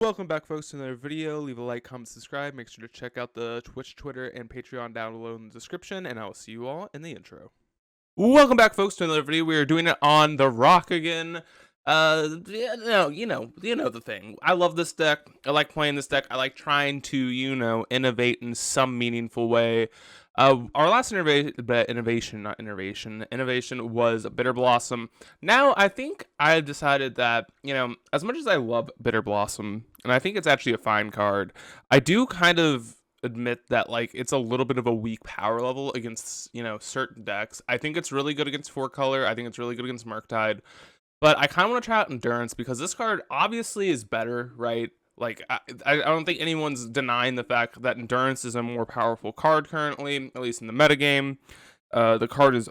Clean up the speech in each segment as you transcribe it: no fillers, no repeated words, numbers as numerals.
Welcome back, folks, to another video. Leave a like, comment, subscribe. Make sure to check out the Twitch, Twitter, and Patreon down below in the description, and I will see you all in the intro. Welcome back, folks, to another video. We are doing it on the Rock again. You know the thing. I love this deck. I like playing this deck. I like trying to, innovate in some meaningful way. Our last innovation was Bitter Blossom. Now, I think I decided that, as much as I love Bitter Blossom, and I think it's actually a fine card, I do kind of admit that like it's a little bit of a weak power level against certain decks. I think it's really good against 4-color. I think it's really good against Murktide. But I kind of want to try out Endurance because this card obviously is better, right? Like, I don't think anyone's denying the fact that Endurance is a more powerful card currently, at least in the metagame. The card is,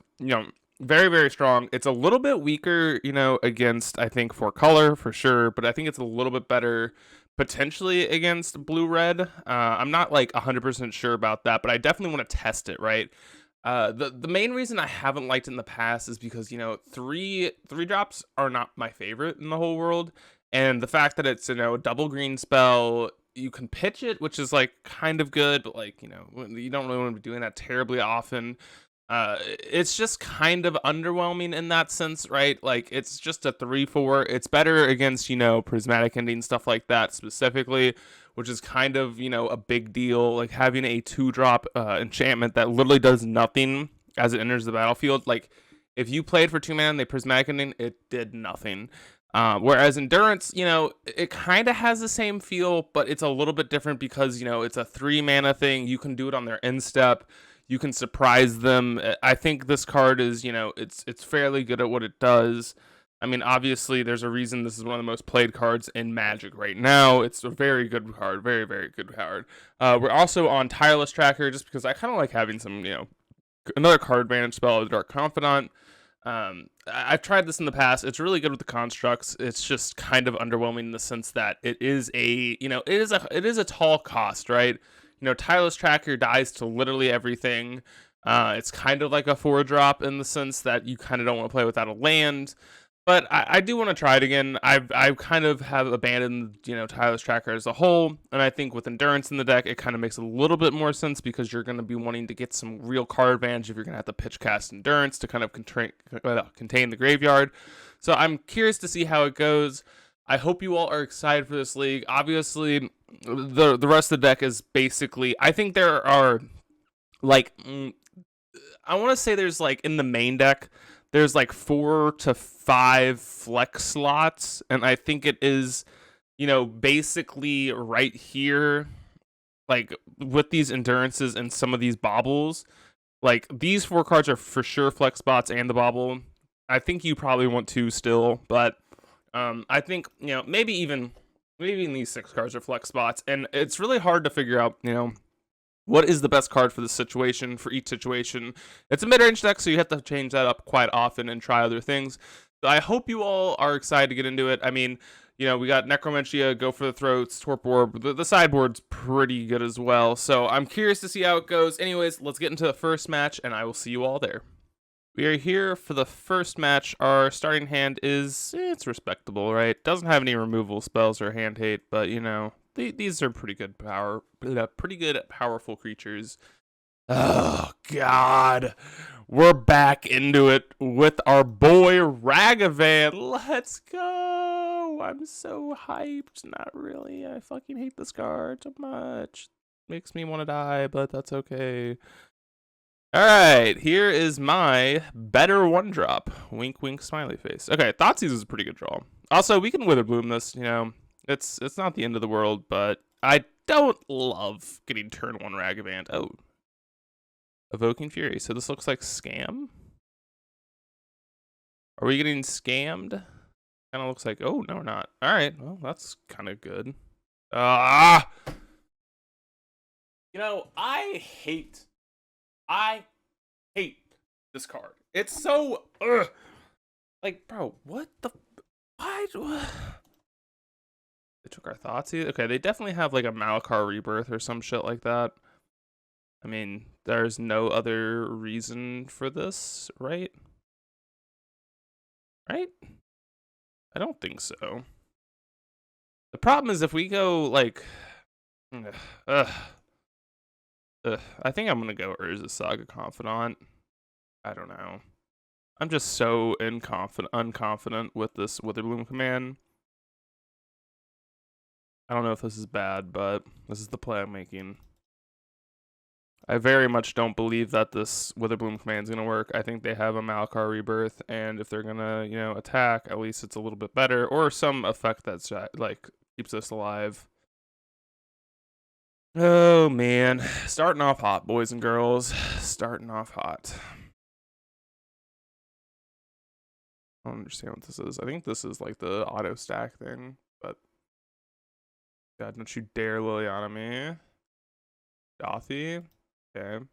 very, very strong. It's a little bit weaker, against, I think, 4-color for sure, but I think it's a little bit better potentially against blue-red. I'm not, like, 100% sure about that, but I definitely want to test it, right? The main reason I haven't liked it in the past is because three drops are not my favorite in the whole world, and the fact that it's a double green spell, you can pitch it, which is like kind of good, but like you don't really want to be doing that terribly often. It's just kind of underwhelming in that sense, right? Like it's just a 3/4. It's better against prismatic ending stuff like that specifically, which is kind of a big deal. Like having a 2-drop enchantment that literally does nothing as it enters the battlefield. Like if you played for 2 mana and they prismatic ending, it did nothing. Whereas Endurance, it kind of has the same feel, but it's a little bit different because it's a 3-mana thing. You can do it on their end step. You can surprise them. I think this card is, it's fairly good at what it does. I mean, obviously, there's a reason this is one of the most played cards in Magic right now. It's a very good card, very, very good card. We're also on Tireless Tracker just because I kind of like having some, another card advantage spell, Dark Confidant. I've tried this in the past. It's really good with the constructs. It's just kind of underwhelming in the sense that it is a tall cost, right? Tireless Tracker dies to literally everything. It's kind of like a 4-drop in the sense that you kind of don't want to play without a land. But I do want to try it again. I've kind of have abandoned, Tireless Tracker as a whole, and I think with Endurance in the deck, it kind of makes a little bit more sense because you're going to be wanting to get some real card advantage if you're going to have to pitch cast Endurance to kind of contain the graveyard. So I'm curious to see how it goes. I hope you all are excited for this league. Obviously, the rest of the deck is basically, I think there are like I want to say there's like in the main deck there's like 4 to 5 flex slots, and I think it is basically right here, like with these Endurances and some of these baubles. Like these 4 cards are for sure flex spots and the bauble. I think you probably want 2 still, but I think maybe even these 6 cards are flex spots, and it's really hard to figure out what is the best card for the situation, for each situation. It's a mid-range deck, so you have to change that up quite often and try other things. So I hope you all are excited to get into it. I mean, we got Necromentia, Go for the Throats, Torp Orb. The sideboard's pretty good as well. So I'm curious to see how it goes. Anyways, let's get into the first match, and I will see you all there. We are here for the first match. Our starting hand is, it's respectable, right? Doesn't have any removal spells or hand hate, but these are pretty good powerful creatures. Oh God, we're back into it with our boy Ragavan. Let's go! I'm so hyped. Not really. I fucking hate this card so much. Makes me want to die, but that's okay. All right, here is my better 1-drop. Wink, wink, smiley face. Okay, Thoughtseize is a pretty good draw. Also, we can Witherbloom this. It's not the end of the world, but I don't love getting turn 1 Ragavant. Oh, Evoking Fury. So this looks like scam. Are we getting scammed? Kind of looks like. Oh no, we're not. All right, well that's kind of good. I hate this card. It's so like, bro, what the why? They took our thoughts. Okay, they definitely have like a Malakar Rebirth or some shit like that. I mean, there's no other reason for this, right? Right? I don't think so. The problem is if we go like, ugh, I think I'm gonna go Urza Saga Confidant. I don't know. I'm just so unconfident with this Witherbloom command. I don't know if this is bad, but this is the play I'm making. I very much don't believe that this Witherbloom command is going to work. I think they have a Malakar Rebirth, and if they're going to, attack, at least it's a little bit better, or some effect that's, like, keeps us alive. Oh, man. Starting off hot, boys and girls. Starting off hot. I don't understand what this is. I think this is, like, the auto stack thing, but... God, don't you dare Liliana me. Dothy. Okay.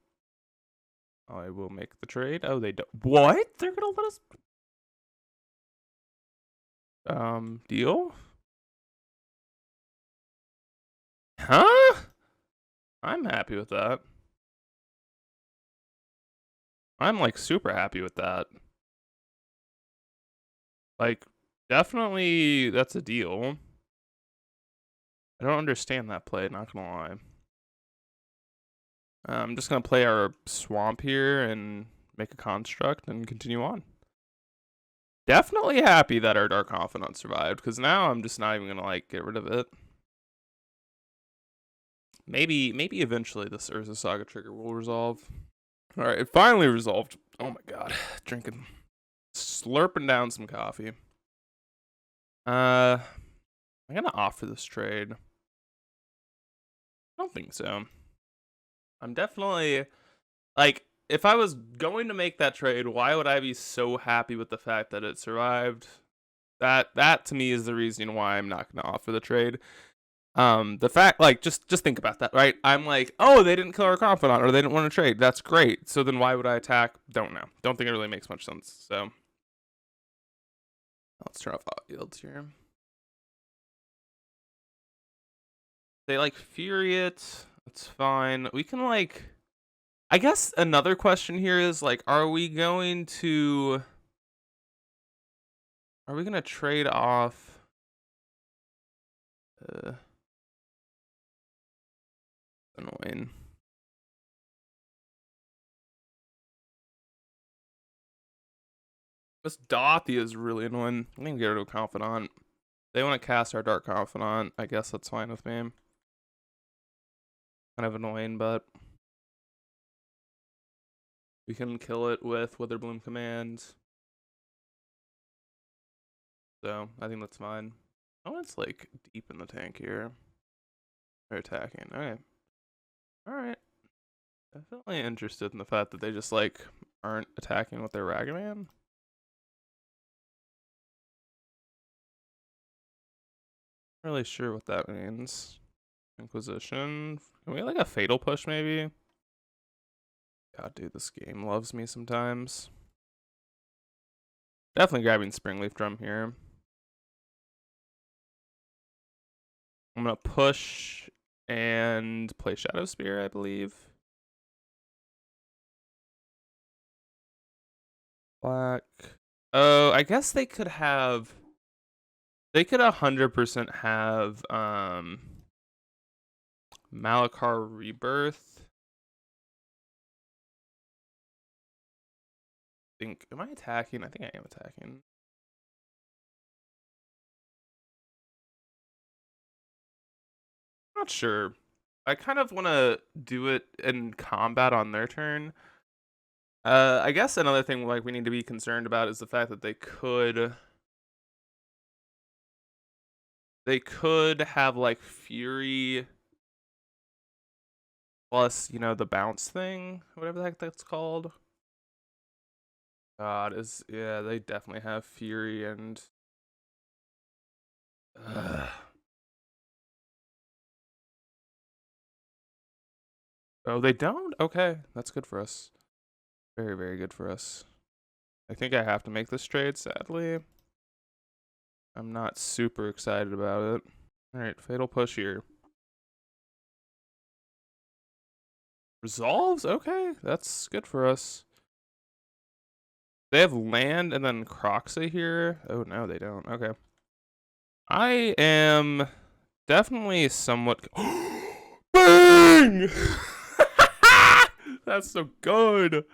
I will make the trade. Oh, they don't. What? They're gonna let us. Deal? Huh? I'm happy with that. I'm like super happy with that. Like, definitely that's a deal. I don't understand that play, not gonna lie. I'm just gonna play our swamp here and make a construct and continue on. Definitely happy that our Dark Confidant survived, because now I'm just not even gonna like get rid of it. Maybe eventually this Urza Saga trigger will resolve. Alright, it finally resolved. Oh my god. Slurping down some coffee. I'm gonna offer this trade. I don't think so. I'm definitely, like, if I was going to make that trade, why would I be so happy with the fact that it survived? That to me is the reason why I'm not gonna offer the trade. The fact, like, just think about that, right? I'm like, oh, they didn't kill our confidant, or they didn't want to trade. That's great. So then why would I attack? Don't know. Don't think it really makes much sense. So let's turn off hot yields here. They like Fury it. That's fine. We can like, I guess another question here is like, are we gonna trade off? Annoying. This Dothy is really annoying. I'm gonna get rid of Confidant. They want to cast our Dark Confidant. I guess that's fine with me. Kind of annoying, but we can kill it with Witherbloom command. So I think that's fine. Oh, it's like deep in the tank here. They're attacking. Okay. Alright. Definitely interested in the fact that they just like aren't attacking with their Ragavan. Not really sure what that means. Inquisition. Can we like a fatal push maybe? God, dude, this game loves me sometimes. Definitely grabbing Springleaf Drum here. I'm gonna push and play Shadow Spear, I believe. Black. Oh, I guess they could have. They could 100% have Malakar Rebirth. Am I attacking? I think I am attacking. Not sure. I kind of want to do it in combat on their turn. I guess another thing like we need to be concerned about is the fact that they could have like Fury plus, the bounce thing, whatever the heck that's called. God, yeah, they definitely have Fury and oh, they don't? Okay, that's good for us. Very, very good for us. I think I have to make this trade, sadly. I'm not super excited about it. Alright, fatal push here. Resolves? Okay, that's good for us. They have land and then Croxa here. Oh, no, they don't. Okay. I am definitely somewhat. Bang! That's so good.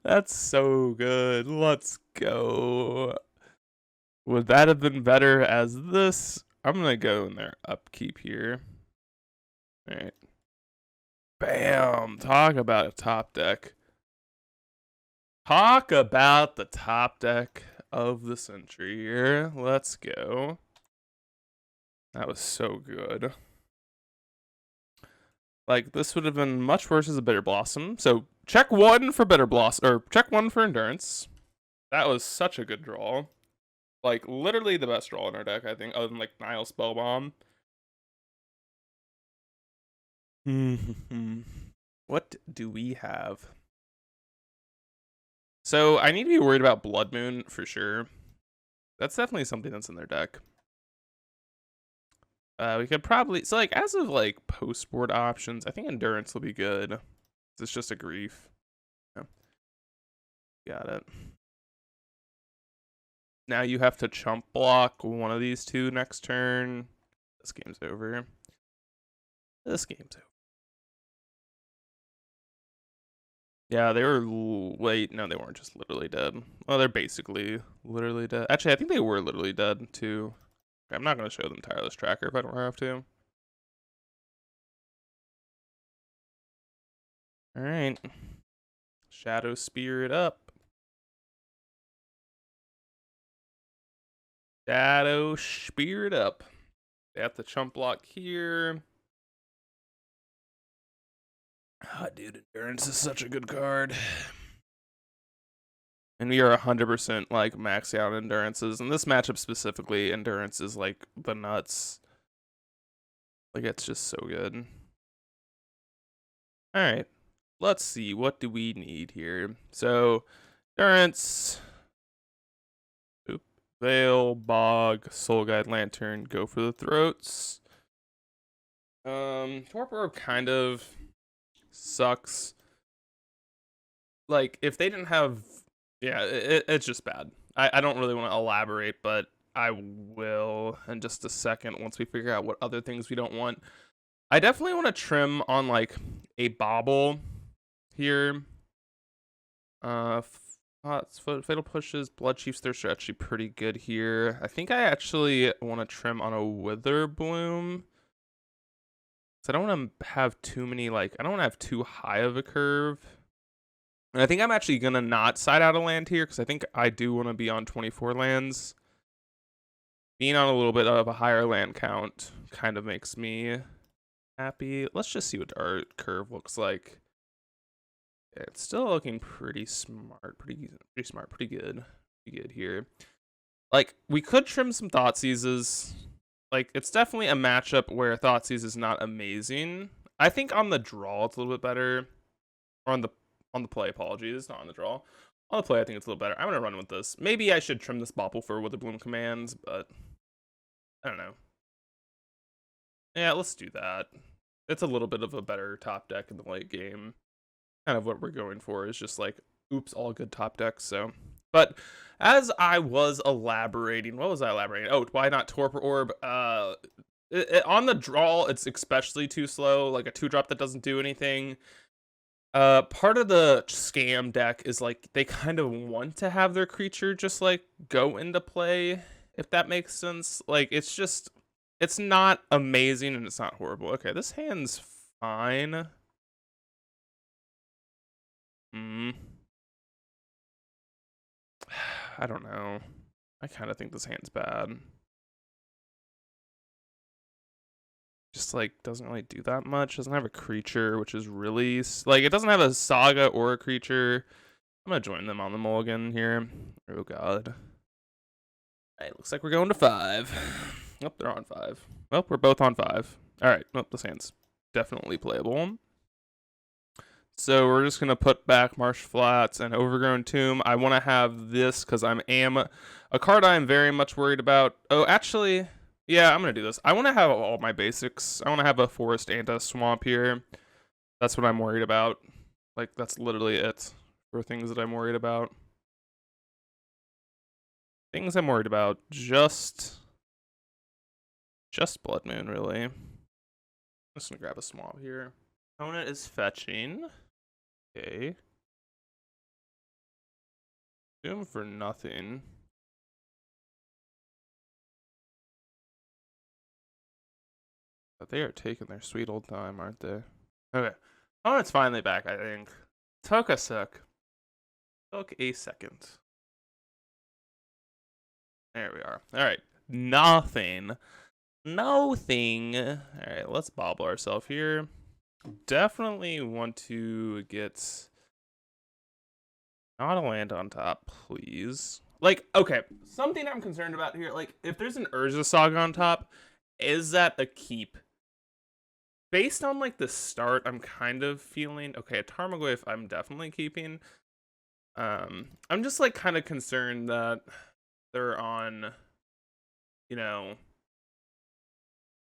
That's so good. Let's go. Would that have been better as this? I'm gonna go in there upkeep here. All right. Bam. Talk about a top deck. Talk about the top deck of the century here. Let's go. That was so good. Like, this would have been much worse as a Bitter Blossom. So, check 1 for Bitter Blossom, or check 1 for Endurance. That was such a good draw. Like, literally the best draw in our deck, I think, other than, like, Nile Spellbomb. What do we have? So, I need to be worried about Blood Moon, for sure. That's definitely something that's in their deck. We could probably... So, like, as of, like, post-board options, I think Endurance will be good. It's just a grief. Yeah. Got it. Now you have to chump block one of these two next turn. This game's over. This game's over. Yeah, they were... Wait, no, they weren't just literally dead. Well, they're basically literally dead. Actually, I think they were literally dead, too. I'm not going to show them Tireless Tracker if I don't have to. Alright. Shadow Spirit up. Shadow Spirit up. They have to chump block here. Ah, dude, Endurance is such a good card. And we are 100% like maxing out Endurances. In this matchup specifically, Endurance is like the nuts. Like, it's just so good. Alright. Let's see. What do we need here? So, Endurance. Oop. Veil, Bog, Soul Guide Lantern. Go for the throats. Torpor kind of sucks. Like, if they didn't have... Yeah, it's just bad. I don't really want to elaborate, but I will in just a second once we figure out what other things we don't want. I definitely want to trim on, like, a bobble here. Fatal Pushes, Blood Chief's Thirst are actually pretty good here. I think I actually want to trim on a Wither Bloom. So I don't want to have too many, like, I don't want to have too high of a curve. And I think I'm actually going to not side out a land here because I think I do want to be on 24 lands. Being on a little bit of a higher land count kind of makes me happy. Let's just see what our curve looks like. Yeah, it's still looking pretty smart, pretty smart, pretty good here. Like, we could trim some Thoughtseizes. Like, it's definitely a matchup where Thoughtseize is not amazing. I think on the draw it's a little bit better. Or on the play, apologies, not on the draw. On the play, I think it's a little better. I'm gonna run with this. Maybe I should trim this Bopple for Witherbloom commands, but I don't know. Yeah, let's do that. It's a little bit of a better top deck in the late game. Kind of what we're going for is just like, oops, all good top decks. So, but as I was elaborating, what was I elaborating? Oh, why not Torpor Orb? On the draw, it's especially too slow. Like a 2-drop that doesn't do anything. Part of the scam deck is like they kind of want to have their creature just like go into play, if that makes sense. Like, it's just, it's not amazing and it's not horrible. Okay, this hand's fine. I don't know. I kind of think this hand's bad. Just like doesn't really do that much. Doesn't have a creature, which is really like, it doesn't have a saga or a creature. I'm gonna join them on the mulligan here. Oh god. Alright, looks like we're going to 5. Oh, they're on 5. Well, we're both on 5. Alright, well, this hand's definitely playable. So we're just gonna put back Marsh Flats and Overgrown Tomb. I want to have this because I am a card I am very much worried about. Oh, actually, yeah, I'm gonna do this. I want to have all my basics. I want to have a forest and a swamp here. That's what I'm worried about. Like, that's literally it for things that I'm worried about. Things I'm worried about. Just Just Blood Moon, really. I'm just gonna grab a swamp here. Opponent is fetching. Okay. Doom for nothing. But they are taking their sweet old time, aren't they? Okay. Oh, it's finally back, I think. Took a sec. Took a second. There we are. Alright. Nothing. Nothing. Alright, let's bobble ourselves here. Definitely want to get not a land on top, please. Like, okay, something I'm concerned about here, like, if there's an Urza Saga on top, is that a keep? Based on, like, the start, I'm kind of feeling, okay, a Tarmogoyf I'm definitely keeping. I'm just, like, kind of concerned that they're on, you know,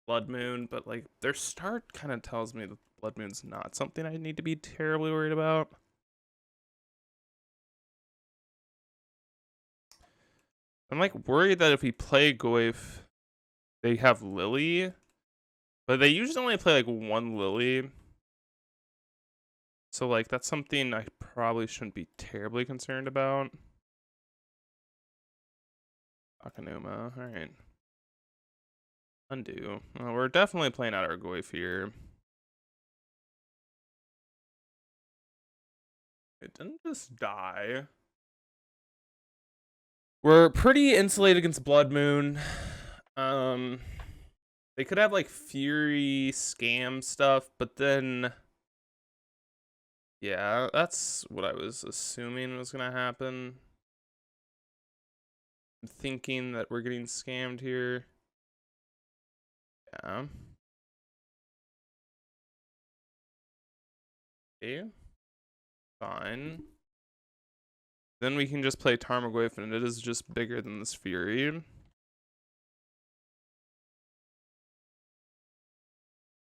Blood Moon, but, like, their start kind of tells me that Blood Moon's not something I need to be terribly worried about. I'm, like, worried that if we play Goyf, they have Lily, but they usually only play, like, one Lily. So, like, that's something I probably shouldn't be terribly concerned about. Akanuma, alright. Undo. Well, we're definitely playing out our Goyf here. It didn't just die. We're pretty insulated against Blood Moon. They could have, like, Fury scam stuff, but then... yeah, that's what I was assuming was gonna happen. I'm thinking that we're getting scammed here. Yeah. Okay. Fine. Then we can just play Tarmogoyf, and it is just bigger than this Fury.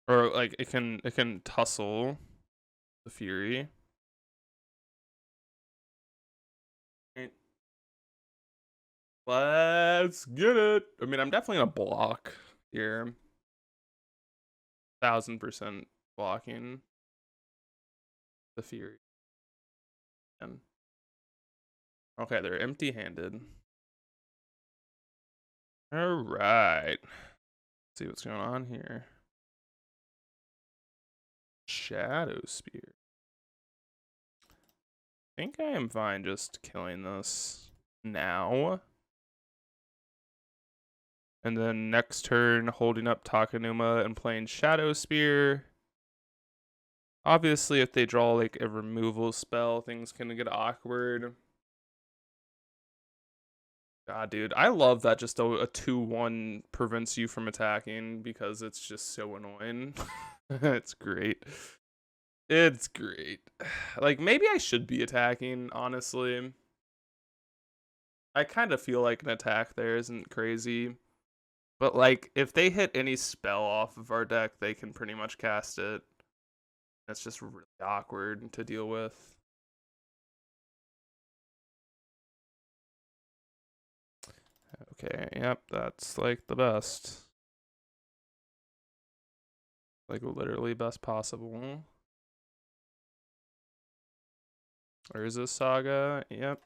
Or, like, it can tussle the Fury. Let's get it. I mean, I'm definitely gonna block here. 1000% blocking the Fury. And okay, they're empty-handed. All right. Let's see what's going on here. Shadow Spear. I think I am fine just killing this now. And then next turn, holding up Takanuma and playing Shadow Spear. Obviously, if they draw, like, a removal spell, things can get awkward. God, dude, I love that just a 2-1 prevents you from attacking because it's just so annoying. It's great. It's great. Like, maybe I should be attacking, honestly. I kind of feel like an attack there isn't crazy. But, like, if they hit any spell off of our deck, they can pretty much cast it. That's just really awkward to deal with. Okay, yep, that's, like, the best. Like, literally best possible. Urza Saga, yep.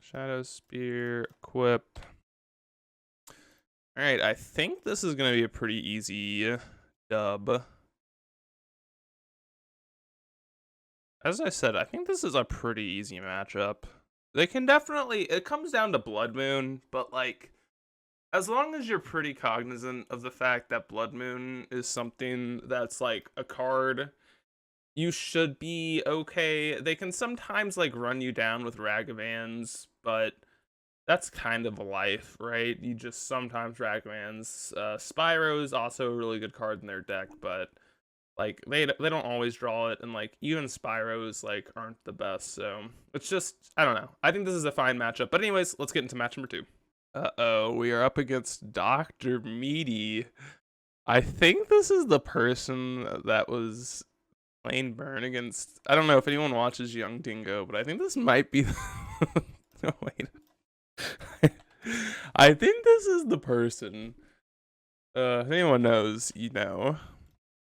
Shadow Spear, equip. Alright, I think this is going to be a pretty easy dub. As I said, I think this is a pretty easy matchup. They can definitely... it comes down to Blood Moon, but, like, as long as you're pretty cognizant of the fact that Blood Moon is something that's, like, a card, you should be okay. They can sometimes, like, run you down with Ragavans, but that's kind of life, right? You just sometimes Ragavans. Spyro is also a really good card in their deck, but, like, they don't always draw it, and, like, even Spyros, like, aren't the best, so it's just, I don't know. I think this is a fine matchup, but anyways, let's get into match number 2. Uh-oh, we are up against Dr. Meaty. I think this is the person that was playing Burn against, I don't know if anyone watches Young Dingo, but I think this might be no, wait. I think this is the person. If anyone knows, you know.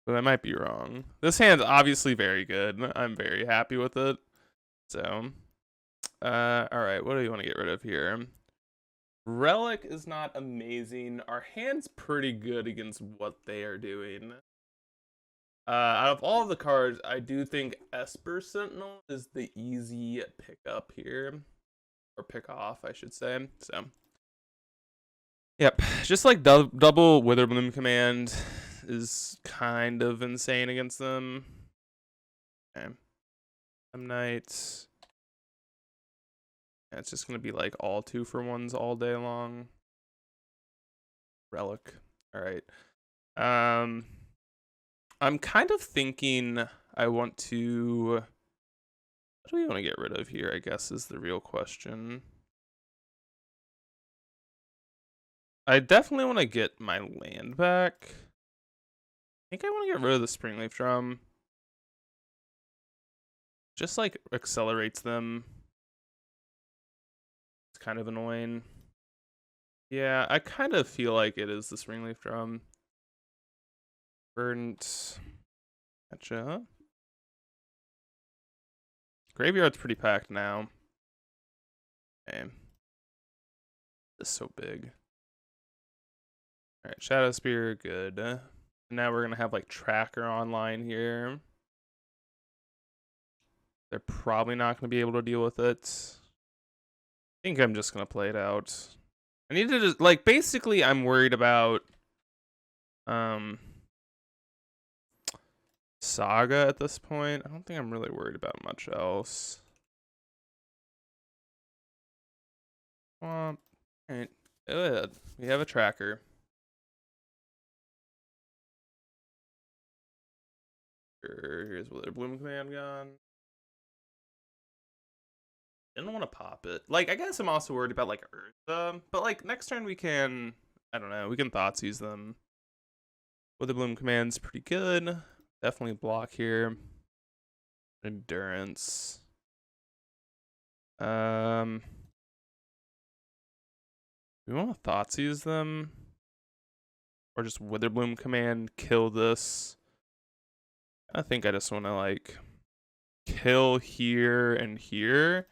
But I might be wrong. This hand's obviously very good. I'm very happy with it. So, alright, what do you want to get rid of here? Relic is not amazing. Our hand's pretty good against what they are doing. Out of all of the cards, I do think Esper Sentinel is the easy pickup here. Or pick off, I should say. So, yep. Just like double Witherbloom command is kind of insane against them. Okay. Knight. Yeah, it's just going to be like all 2-for-1s all day long. Relic. All right. I'm kind of thinking I want to... What do we want to get rid of here, I guess, is the real question. I definitely want to get my land back. I think I want to get rid of the Springleaf Drum. Just, like, accelerates them. It's kind of annoying. Yeah, I kind of feel like it is the Springleaf Drum. Verdant. Gotcha. Graveyard's pretty packed now. Okay. This is so big. Alright, Shadow Spear, good. Now we're gonna have like Tracker online here. They're probably not gonna be able to deal with it. I think I'm just gonna play it out. I need to just like basically I'm worried about Saga at this point. I don't think I'm really worried about much else. Alright. Good. We have a tracker. Here's where their Bloom Command gone. Didn't want to pop it. Like, I guess I'm also worried about, like, Urza. But, like, next turn we can... I don't know. We can Thoughtseize them. With the Bloom Command's pretty good. Definitely block here. Endurance. We want to Thoughtseize them? Or just Witherbloom Command, kill this? I think I just want to, like, kill here and here.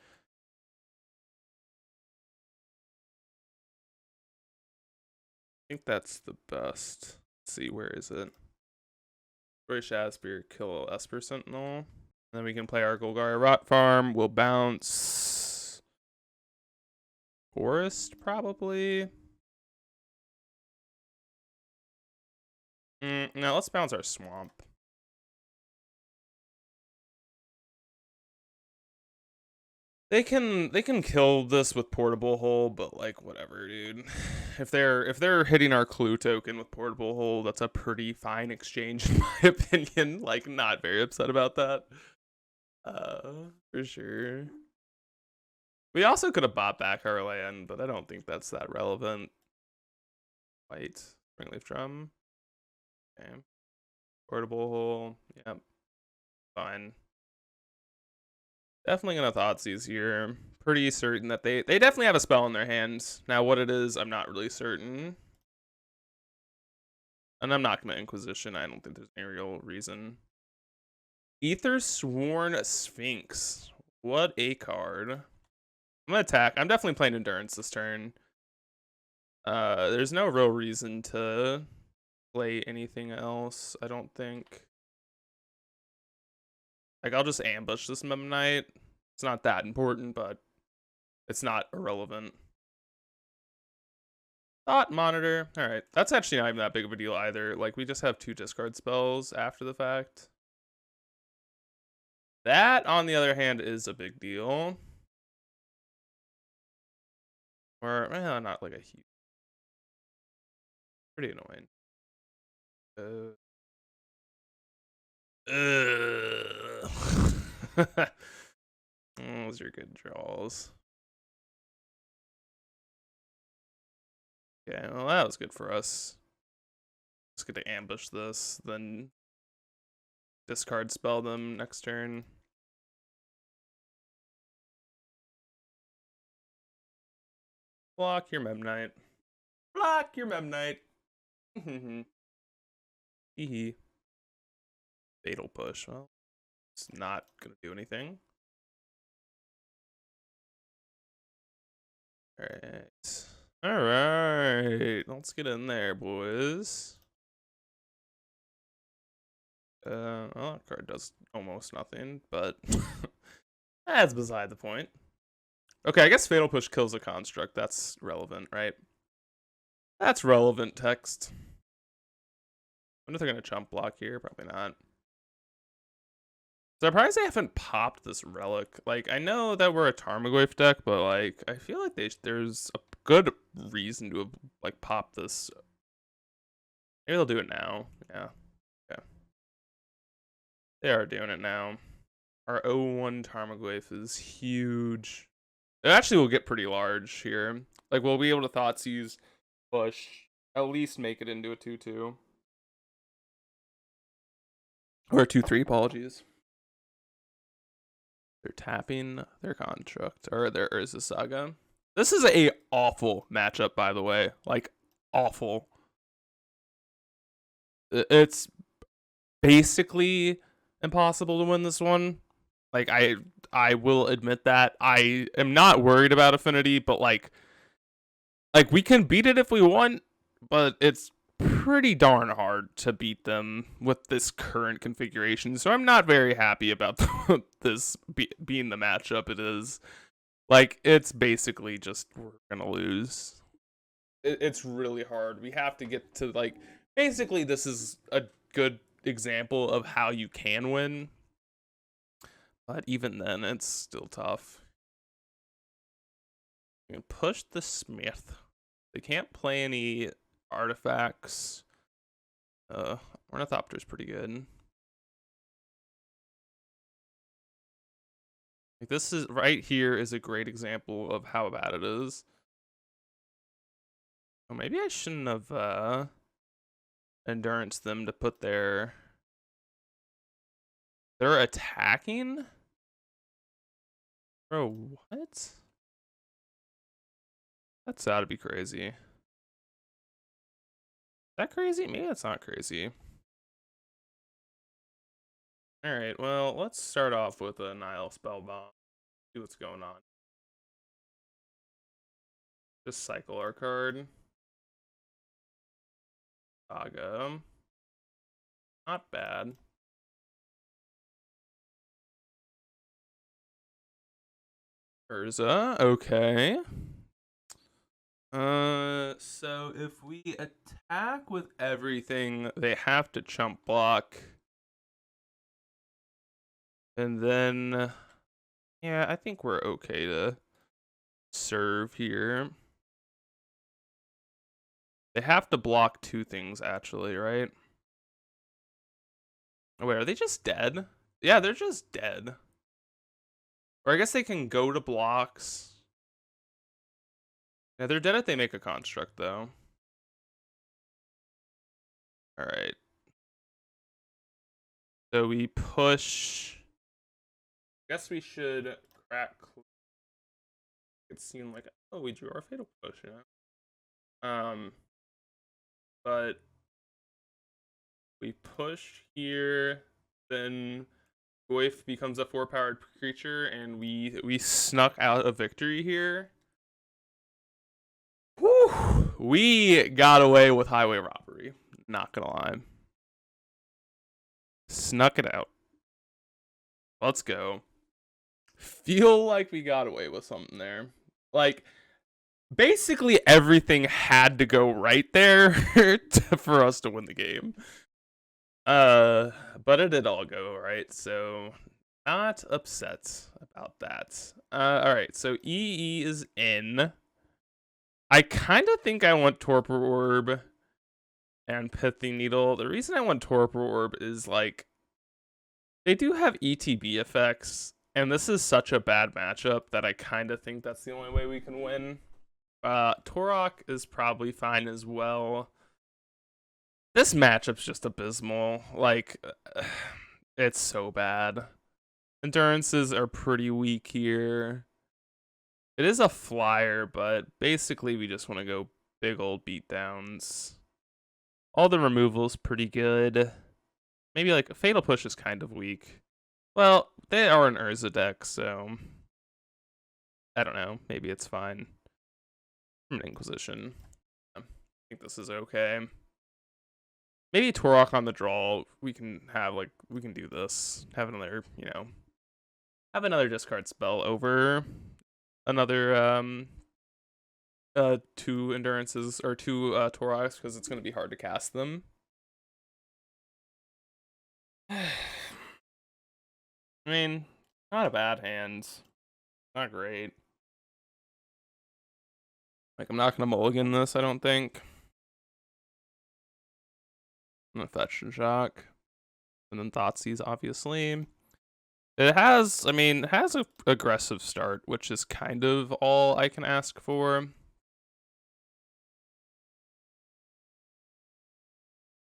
I think that's the best. Let's see, where is it? Destroy Shadspear, kill Esper Sentinel. And then we can play our Golgari Rot Farm. We'll bounce Forest, probably. No, let's bounce our Swamp. They can kill this with Portable Hole, but like whatever, dude. If they're hitting our Clue token with Portable Hole, that's a pretty fine exchange in my opinion. Like, not very upset about that. For sure. We also could have bought back our land, but I don't think that's that relevant. White, Springleaf Drum. Okay. Portable Hole. Yep. Fine. Definitely gonna Thoughtseize here. Pretty certain that they definitely have a spell in their hands. Now what it is, I'm not really certain. And I'm not gonna Inquisition. I don't think there's any real reason. Ether Sworn Sphinx. What a card. I'm gonna attack. I'm definitely playing Endurance this turn. There's no real reason to play anything else, I don't think. Like, I'll just ambush this Mem Knight. It's not that important, but it's not irrelevant. Thought Monitor. Alright, that's actually not even that big of a deal either. Like, we just have 2 discard spells after the fact. That, on the other hand, is a big deal. Or, well, not like a huge... Pretty annoying. Those are good draws. Okay, well, that was good for us. Just get to ambush this, then discard spell them next turn. Block your Memnite. Block your Memnite. Hee. Fatal push. Well, it's not gonna do anything. Alright. Alright. Let's get in there, boys. Well, that card does almost nothing, but that's beside the point. Okay, I guess Fatal Push kills a construct. That's relevant, right? That's relevant text. I wonder if they're going to chump block here. Probably not. Surprised they haven't popped this relic. Like, I know that we're a Tarmogoyf deck, but like, I feel like there's a good reason to have like popped this. Maybe they'll do it now. Yeah. Okay. They are doing it now. Our 0-1 Tarmogoyf is huge. It actually will get pretty large here. Like, we'll be able to Thoughtseize, push, at least make it into a 2-2. Or a 2-3, apologies. They're tapping their construct, or their Urza Saga. This is a awful matchup, by the way. Like, awful. It's basically impossible to win this one. Like, I will admit that. I am not worried about Affinity, but like we can beat it if we want, but it's pretty darn hard to beat them with this current configuration. So I'm not very happy about this being the matchup it is. Like, it's basically just we're gonna lose. It's really hard. We have to get to, like, basically this is a good example of how you can win. But even then, it's still tough. You can push the Smith. They can't play any artifacts. Ornithopter's pretty good. Like, this is right here is a great example of how bad it is. Oh, maybe I shouldn't have endurance them to put they're attacking? Bro, what? That's gotta be crazy. Is that crazy? Maybe that's not crazy. Alright, well, let's start off with a Nile Spellbomb. See what's going on. Just cycle our card. Saga. Not bad. Urza, okay. So if we attack with everything, they have to chump block. And then, yeah, I think we're okay to serve here. They have to block two things, actually, right? Oh, wait, are they just dead? Yeah, they're just dead. Or I guess they can go to blocks. Yeah, they're dead if they make a construct, though. Alright. So we push. I guess we should crack. It seemed like, oh, we drew our fatal push, yeah. But we push here, then Goyf becomes a 4-powered creature, and we snuck out a victory here. Whew. We got away with highway robbery. Not gonna lie. Snuck it out. Let's go. Feel like we got away with something there. Like, basically everything had to go right there for us to win the game. But it did all go right, so not upset about that. Alright, so EE is in. I kind of think I want Torpor Orb and Pithing Needle. The reason I want Torpor Orb is, like, they do have ETB effects, and this is such a bad matchup that I kind of think that's the only way we can win. Torok is probably fine as well. This matchup's just abysmal. Like, it's so bad. Endurances are pretty weak here. It is a flyer, but basically we just want to go big old beatdowns. All the removals pretty good. Maybe like Fatal Push is kind of weak. Well, they are an Urza deck, so I don't know. Maybe it's fine. From an Inquisition, I think this is okay. Maybe Torok on the draw. We can do this. Have another, have another discard spell over another 2 endurances or 2 Toroks, because it's going to be hard to cast them. I mean, not a bad hand. Not great. Like, I'm not going to mulligan this, I don't think. I'm going to fetch and shock. And then Thoughtseize, obviously. It has, it has a aggressive start, which is kind of all I can ask for.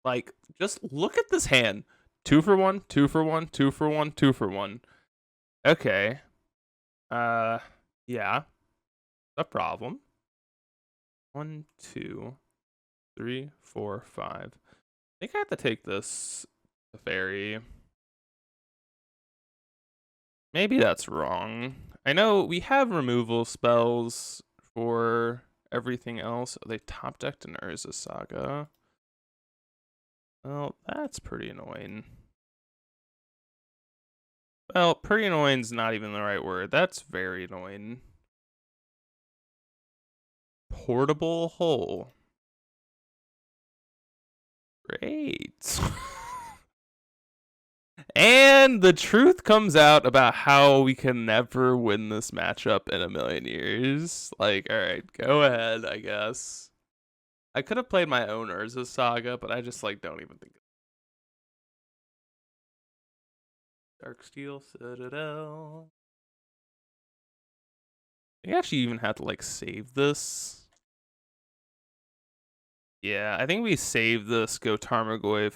Like, just look at this hand. 2 for 1, 2 for 1, 2 for 1, 2 for 1. Okay. Yeah. A problem. 1, 2, 3, 4, 5. I think I have to take this fairy. Maybe that's wrong. I know we have removal spells for everything else. They top decked an Urza Saga. Well, that's pretty annoying. Well, pretty annoying's not even the right word. That's very annoying. Portable hole. Great. And the truth comes out about how we can never win this matchup in a million years. Like, alright, go ahead, I guess. I could have played my own Urza Saga, but I just, don't even think. Darksteel Citadel. I actually even have to, save this. Yeah, I think we save this, go Tarmogoyf.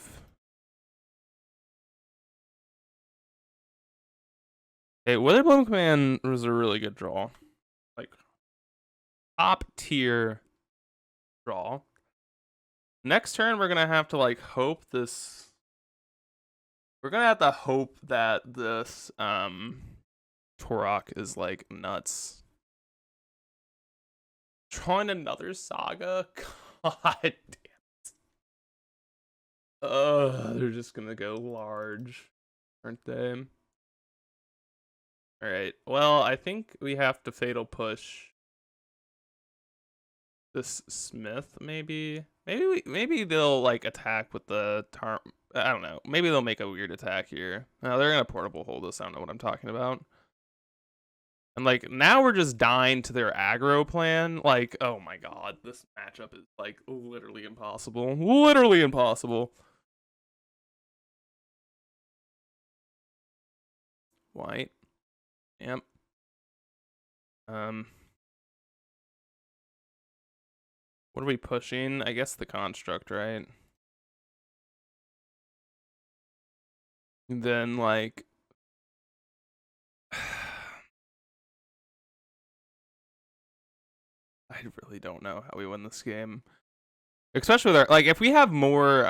Hey, Witherbloom Command was a really good draw. Top tier draw. Next turn, we're gonna have to hope this. We're gonna have to hope that this Torok is nuts. Drawing another Saga? God damn it. They're just gonna go large, aren't they? Alright, well, I think we have to Fatal Push this Smith, maybe. Maybe they'll attack with the I don't know. Maybe they'll make a weird attack here. No, they're gonna portable hold us. I don't know what I'm talking about. And now we're just dying to their aggro plan. Oh my god, this matchup is literally impossible. Literally impossible. White. Yep. What are we pushing? I guess the construct, right? And then I really don't know how we win this game. Especially with our if we have more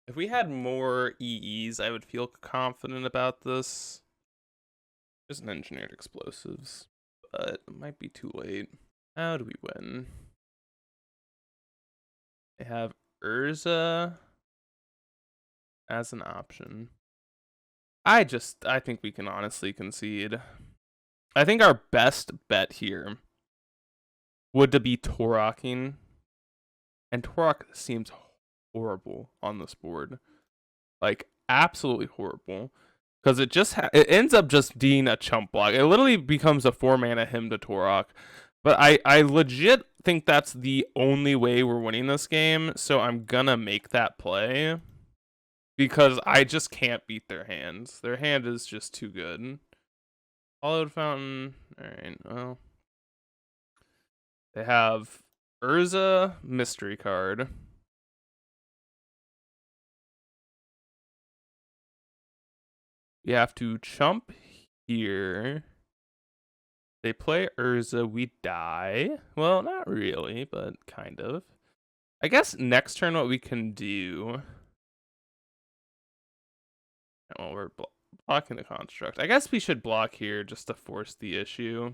if we had more EEs, I would feel confident about this. Just an engineered explosives, but it might be too late. How do we win? They have Urza as an option. I think we can honestly concede. I think our best bet here would to be Toroking, and Torok seems horrible on this board, absolutely horrible, because it it ends up just being a chump block. It literally becomes a 4-mana hymn to Torok, but I legit think that's the only way we're winning this game, so I'm gonna make that play because I just can't beat their hands. Their hand is just too good. Hollowed Fountain. Alright, well. They have Urza mystery card. We have to chump here. They play Urza, we die. Well, not really, but kind of. I guess next turn what we can do... Well, we're blocking the construct. I guess we should block here just to force the issue.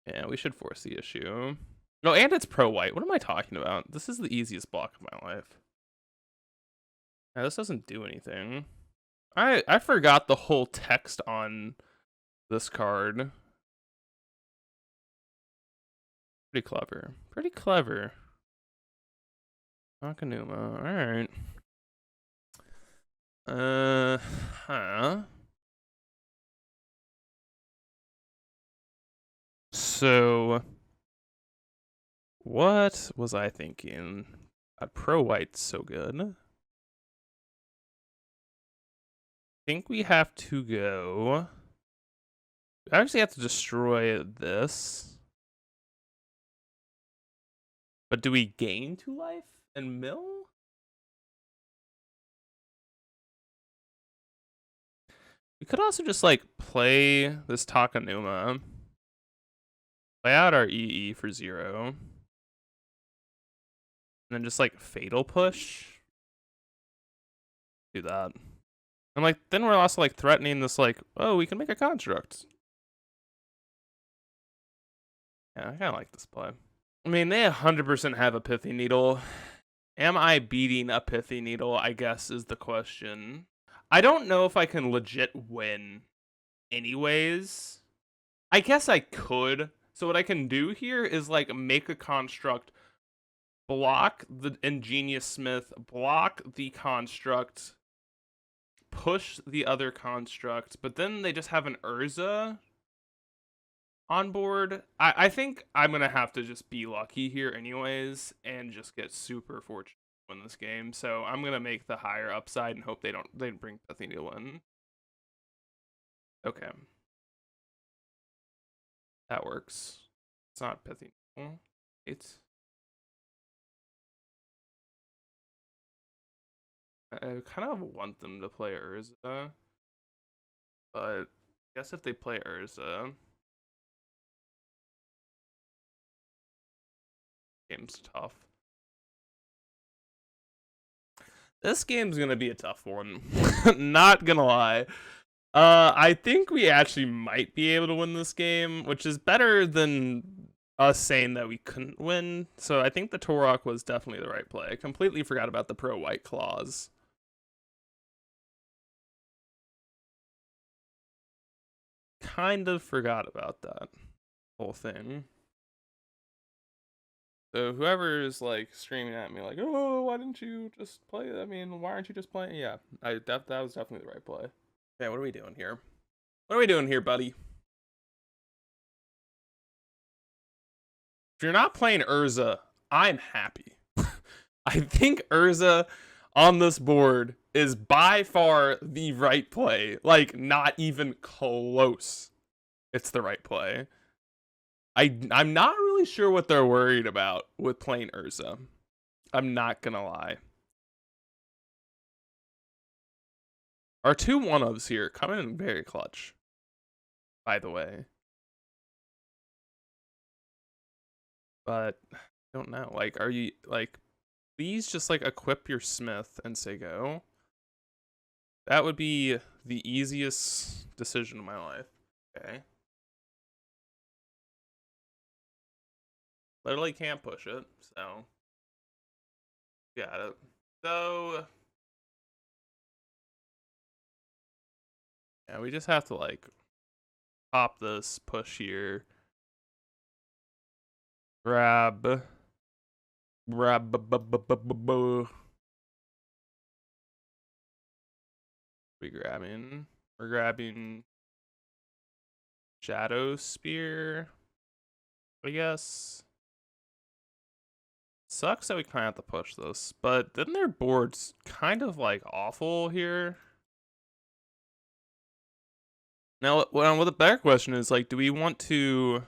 Yeah, we should force the issue. No, and it's pro-white. What am I talking about? This is the easiest block of my life. Yeah, this doesn't do anything. I forgot the whole text on this card. Pretty clever. Pretty clever. Nakanuma. Alright. Huh. So, what was I thinking? Pro white's so good. I think we have to go. I actually have to destroy this. But do we gain 2 life and mill? We could also just like play this Takanuma. Play out our EE for 0. And then just like Fatal Push. Do that. And like then we're also like threatening this like, oh, we can make a construct. Yeah, I kinda like this play. I mean, they 100% have a Pithy Needle. Am I beating a Pithy Needle, I guess, is the question. I don't know if I can legit win anyways. I guess I could. So what I can do here is like make a construct, block the Ingenious Smith, block the construct, push the other construct, but then they just have an Urza on board. I think I'm gonna have to just be lucky here anyways and just get super fortunate to win this game. So I'm gonna make the higher upside and hope they bring Pithy Needle in. Okay. That works. It's not Pithy Needle. It's I kind of want them to play Urza, but I guess if they play Urza, game's tough. This game's gonna be a tough one. Not gonna lie. I think we actually might be able to win this game, which is better than us saying that we couldn't win. So I think the Torok was definitely the right play. I completely forgot about the pro-white clause. Kind of forgot about that whole thing. So whoever's like screaming at me like, oh, why didn't you just play? I mean, why aren't you just playing? Yeah, that was definitely the right play. Okay, what are we doing here? What are we doing here, buddy? If you're not playing Urza, I'm happy. I think Urza on this board is by far the right play. Like, not even close. It's the right play. I'm not really sure what they're worried about with playing Urza. I'm not gonna lie. Our 2 1-ofs here come in very clutch, by the way. But I don't know. Like, are you like, please just like equip your Smith and say go? That would be the easiest decision of my life. Okay. Literally can't push it, so got it. So yeah, we just have to like pop this, push here, grab. We're grabbing Shadow Spear, I guess. Sucks that we kind of have to push this, but then their board's kind of like awful here. Now, what the better question is like, do we want to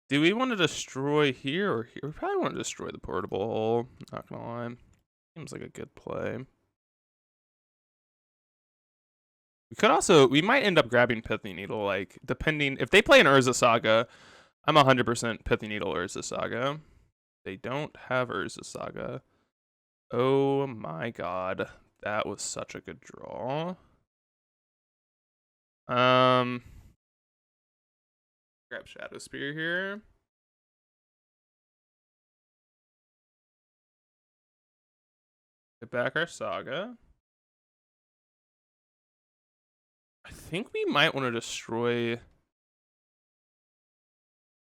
destroy here or here? We probably want to destroy the portable hole. Not gonna lie, seems like a good play. We might end up grabbing Pithy Needle, like, depending, if they play an Urza Saga, I'm 100% Pithy Needle Urza Saga. They don't have Urza Saga. Oh my god. That was such a good draw. Grab Shadow Spear here. Get back our Saga. I think we might want to destroy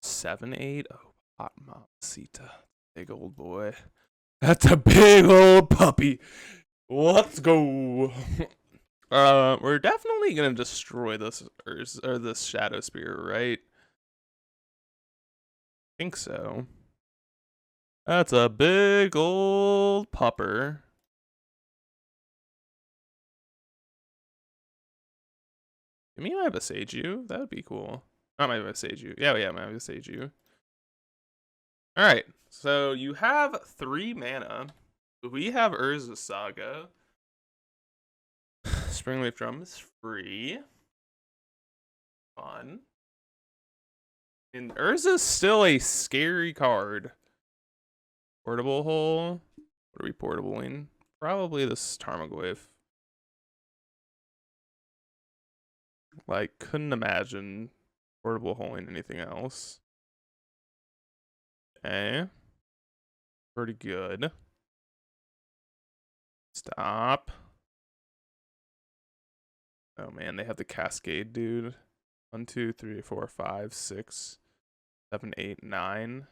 7-8. Oh, hot mamacita. Big old boy. That's a big old puppy. Let's go. We're definitely gonna destroy this or this Shadow Spear, right? I think so. That's a big old pupper. Give me my Beseiju. That would be cool. Not my Beseiju. Yeah, my Beseiju. Alright, so you have 3 mana. We have Urza Saga. Springleaf Drum is free. Fun. And Urza's still a scary card. Portable Hole. What are we portabling? Probably this Tarmogoyf. Like, couldn't imagine portable holing anything else. Okay. Pretty good. Stop. Oh man, they have the Cascade, dude. 1, 2, 3, 4, 5, 6, 7, 8, 9.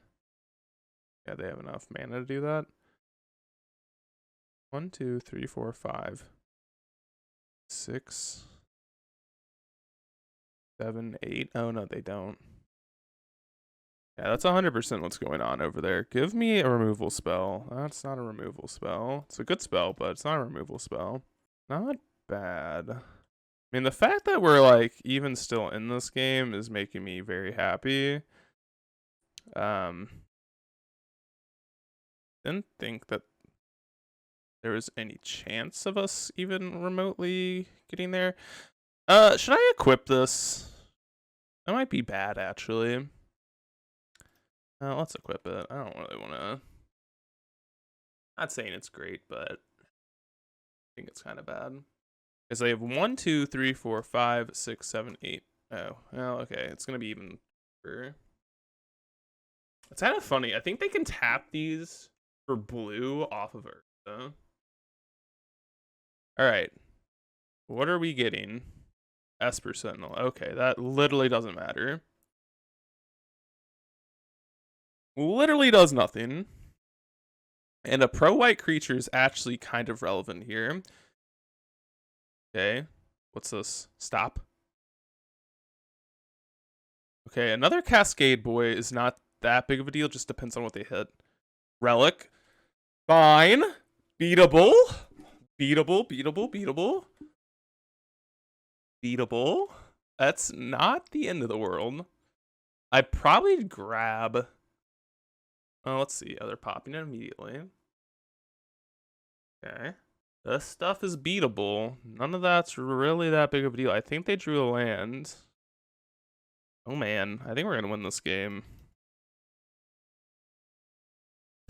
Yeah, they have enough mana to do that. 1, 2, 3, 4, 5, 6, 7, 8. Oh no, they don't. Yeah, that's 100% what's going on over there. Give me a removal spell. That's not a removal spell. It's a good spell, but it's not a removal spell. Not bad. I mean, the fact that we're, like, even still in this game is making me very happy. Didn't think that there was any chance of us even remotely getting there. Should I equip this? That might be bad, actually. Let's equip it. I don't really want to. Not saying it's great, but I think it's kind of bad. Because they have 1, 2, 3, 4, 5, 6, 7, 8. Oh, well, okay. It's gonna be even. It's kind of funny. I think they can tap these for blue off of Urza. All right. What are we getting? Esper Sentinel. Okay, that literally doesn't matter. Literally does nothing. And a pro-white creature is actually kind of relevant here. Okay. What's this? Stop. Okay, another Cascade Boy is not that big of a deal. Just depends on what they hit. Relic. Fine. Beatable. Beatable. That's not the end of the world. I'd probably grab... Oh, let's see. Oh, they're popping it immediately. Okay. This stuff is beatable. None of that's really that big of a deal. I think they drew a land. Oh man, I think we're gonna win this game.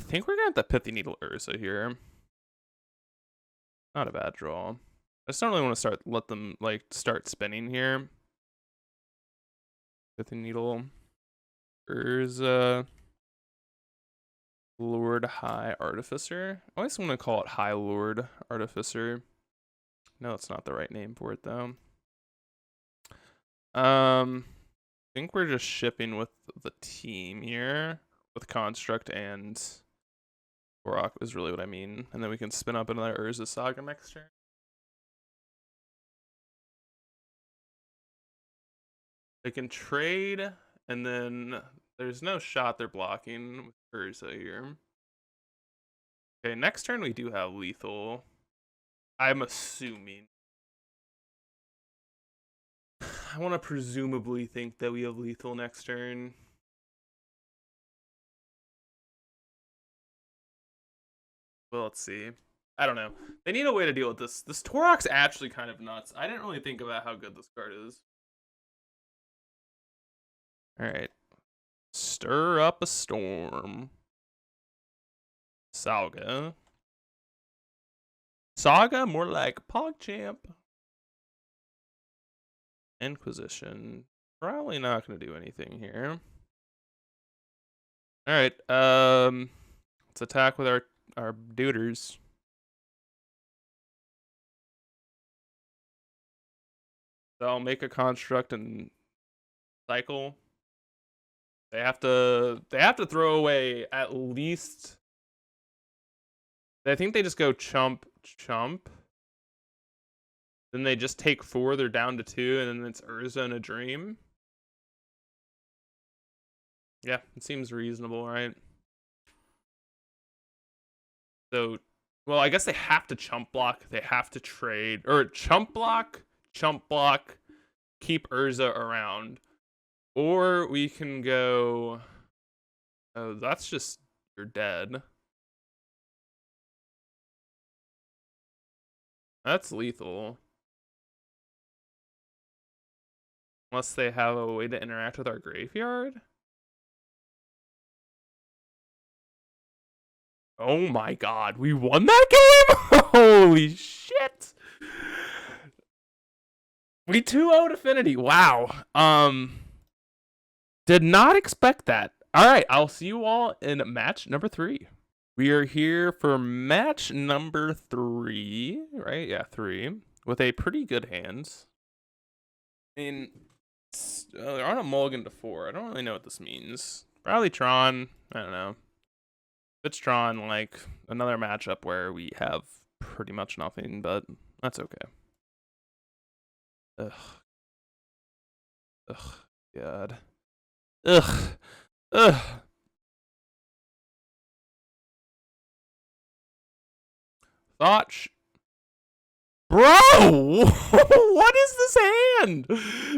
I think we're gonna have the Pithy Needle Urza here. Not a bad draw. I just don't really want to let them like start spinning here. Pithy Needle Urza. Lord High Artificer. I always want to call it High Lord Artificer. No, it's not the right name for it though. I think we're just shipping with the team here with Construct and Korok is really what I mean. And then we can spin up another Urza Saga next turn. They can trade, and then there's no shot they're blocking with Urza here. Okay, next turn we do have lethal. I'm assuming. I want to presumably think that we have lethal next turn. Well, let's see. I don't know. They need a way to deal with this. This Torok's actually kind of nuts. I didn't really think about how good this card is. All right. Stir up a storm. Saga. Saga, more like PogChamp. Inquisition. Probably not going to do anything here. All right. Let's attack with our duders. So I'll make a construct and cycle. They have to throw away at least. I think they just go chump. Then they just take 4, they're down to 2, and then it's Urza and a Dream. Yeah, it seems reasonable, right? So, well, I guess they have to chump block, they have to trade, or chump block, keep Urza around. Or we can go, oh, that's just, you're dead. That's lethal. Unless they have a way to interact with our graveyard. Oh my god, we won that game? Holy shit. We 2-0'd Affinity. Wow. Did not expect that. All right, I'll see you all in match number 3. We are here for match number 3, right? Yeah, 3, with a pretty good hand. I mean, they're on a mulligan to 4. I don't really know what this means. Probably Tron. I don't know. If it's Tron, like another matchup where we have pretty much nothing, but that's okay. Ugh. Ugh. God. Ugh. Ugh. Thought. Bro! What is this hand?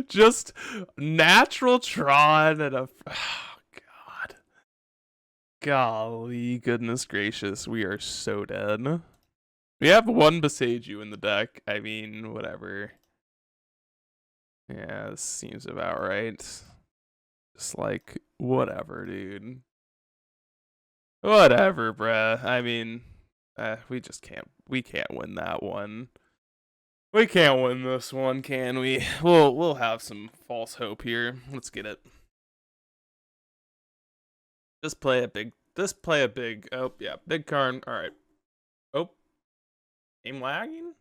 Just natural Tron and a. Oh, God. Golly, goodness gracious. We are so dead. We have 1 Beseiju in the deck. I mean, whatever. Yeah, this seems about right. Just like, whatever, dude. Whatever, bruh. I mean, we just can't. We can't win that one. We can't win this one, can we? We'll have some false hope here. Let's get it. Just play a big. Oh yeah, big card. All right. Oh, game lagging.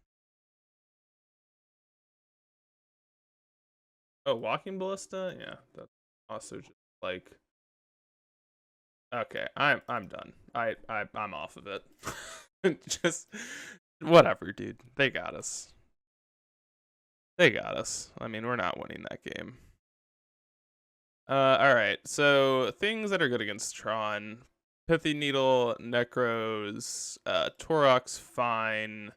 Oh, walking ballista. Yeah, that's also just like. Okay, I'm done. I'm off of it. Just whatever, dude. They got us. They got us. I mean, we're not winning that game. All right. So things that are good against Tron: Pithy Needle, Necros, Torok's fine.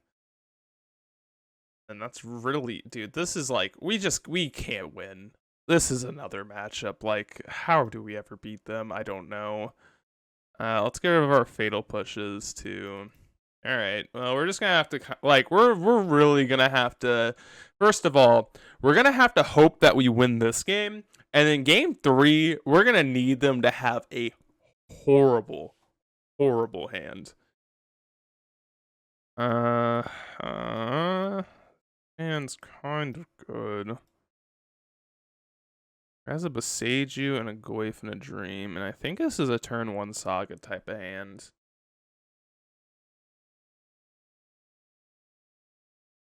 And that's really, dude. This is like we can't win. This is another matchup. Like, how do we ever beat them? I don't know. Let's get rid of our fatal pushes too. All right. Well, we're just gonna have to like we're really gonna have to. First of all, we're gonna have to hope that we win this game, and in game 3, we're gonna need them to have a horrible, horrible hand. Hand's kind of good. Has a Beseiju and a Goyf and a Dream, and I think this is a turn 1 Saga type of hand.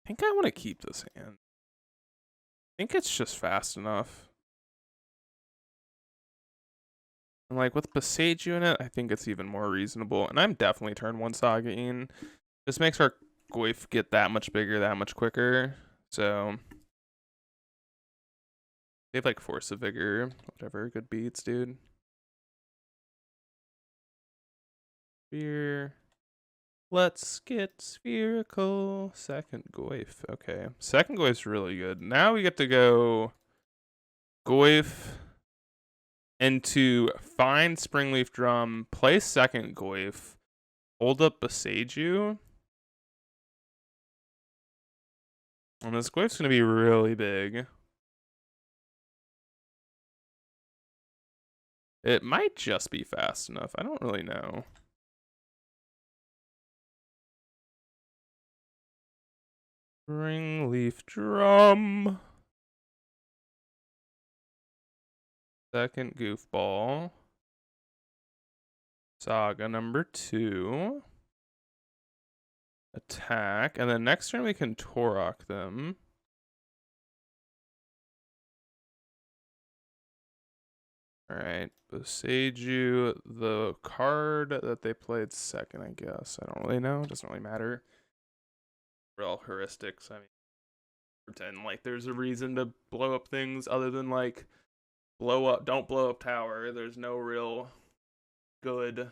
I think I want to keep this hand. I think it's just fast enough. And like with Beseiju in it, I think it's even more reasonable. And I'm definitely turn 1 Saga-ing. This makes our Goyf get that much bigger, that much quicker. So they have like Force of Vigor, whatever, good beats, dude. Sphere. Let's get spherical. Second Goyf. Okay. Second Goyf's really good. Now we get to go Goyf into find Springleaf Drum, play second Goyf, hold up Beseiju. And this wave's gonna be really big. It might just be fast enough. I don't really know. Ringleaf drum. Second goofball. Saga number 2. Attack. And then next turn we can Torok them. Alright. Boseiju, the card that they played second, I guess. I don't really know. It doesn't really matter. We're all heuristics. I mean, pretend like there's a reason to blow up things other than like don't blow up tower. There's no real good.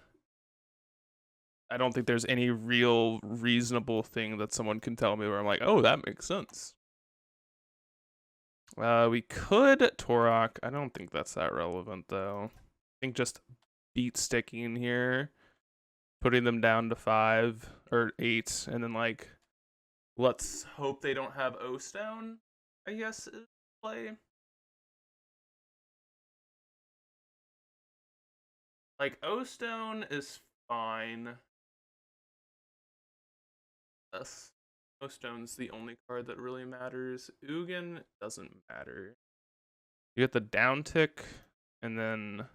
I don't think there's any real reasonable thing that someone can tell me where I'm like, oh, that makes sense. We could Torok. I don't think that's that relevant though. I think just beat sticking here, putting them down to 5 or 8, and then like, let's hope they don't have O-Stone, I guess, is play. Like, O-Stone is fine. Yes. O-Stone's the only card that really matters. Ugin doesn't matter. You get the down tick, and then...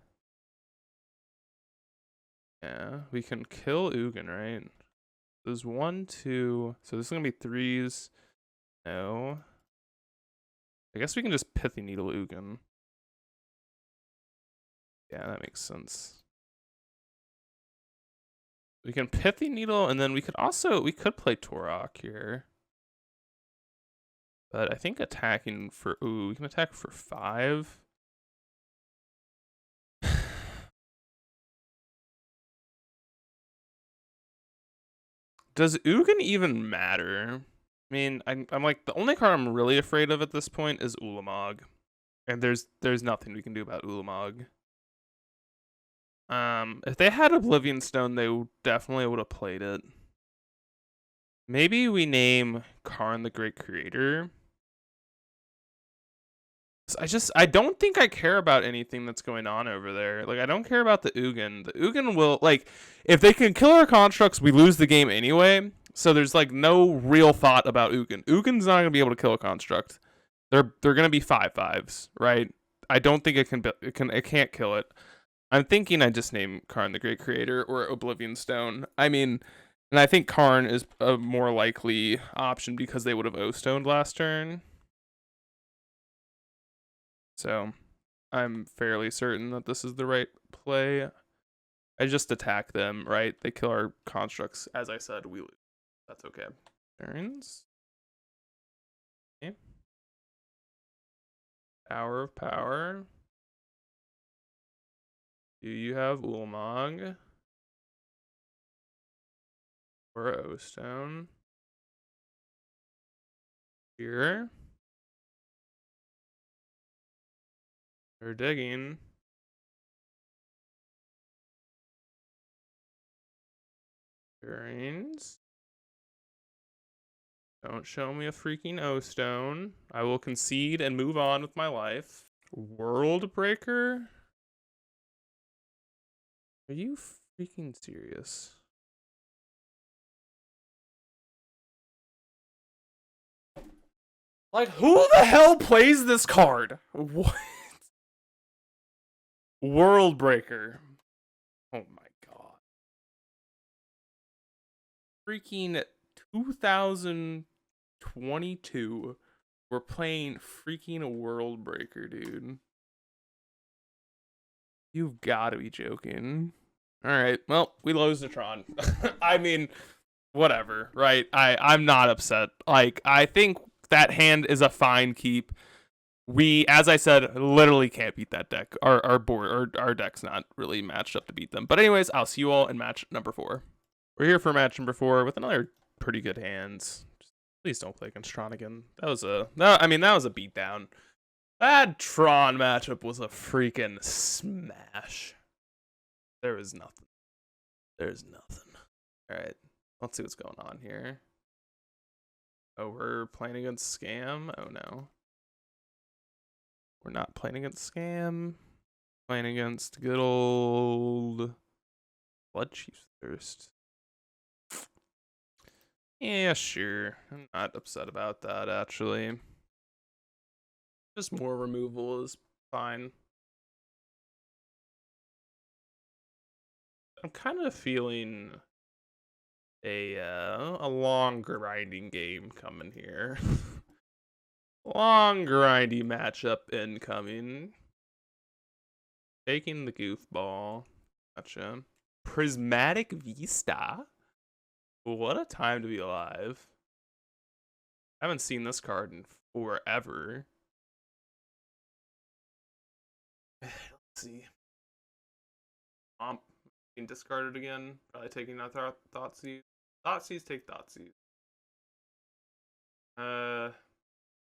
yeah, we can kill Ugin, right? There's 1, 2... so this is gonna be 3s. No. I guess we can just Pithy Needle Ugin. Yeah, that makes sense. We can Pithy Needle, and then we could play Torok here. But I think attacking for, we can attack for 5. Does Ugin even matter? I mean, I'm like, the only card I'm really afraid of at this point is Ulamog. And there's nothing we can do about Ulamog. If they had Oblivion Stone, they definitely would have played it. Maybe we name Karn the Great Creator. I don't think I care about anything that's going on over there. Like, I don't care about the Ugin. The Ugin will, like, if they can kill our constructs, we lose the game anyway. So there's, like, no real thought about Ugin. Ugin's not going to be able to kill a construct. They're going to be 5/5s, right? I don't think it can't kill it. I'm thinking I just name Karn the Great Creator or Oblivion Stone. I mean, and I think Karn is a more likely option because they would have O-Stoned last turn. So I'm fairly certain that this is the right play. I just attack them, right? They kill our constructs. As I said, we lose. That's okay. Turns. Okay. Hour of Power. Do you have Ulamog? Or O-Stone? Here. They're digging. Bearings. Don't show me a freaking O-Stone. I will concede and move on with my life. World Breaker? Are you freaking serious? Like, who the hell plays this card? What? World Breaker. Oh my god. Freaking 2022. We're playing freaking World Breaker, dude. You've got to be joking. Alright, well, we lose to Tron. I mean, whatever, right? I'm not upset. Like, I think that hand is a fine keep. We, as I said, literally can't beat that deck. Our deck's not really matched up to beat them. But anyways, I'll see you all in match number 4. We're here for match number 4 with another pretty good hands. Please don't play against Tron again. That was a beatdown. That Tron matchup was a freaking smash. There was nothing. There's nothing. All right, let's see what's going on here. Oh, we're playing against Scam? Oh no. We're not playing against Scam. Playing against good old Blood Chief's Thirst. Yeah, sure. I'm not upset about that, actually. Just more removal is fine. I'm kind of feeling a long grinding game coming here. Long grindy matchup incoming. Taking the goofball. Gotcha. Prismatic Vista. What a time to be alive. I haven't seen this card in forever. Let's see. Being discarded again. Probably taking out Thoughtseize. Thoughtseize, take Thoughtseize.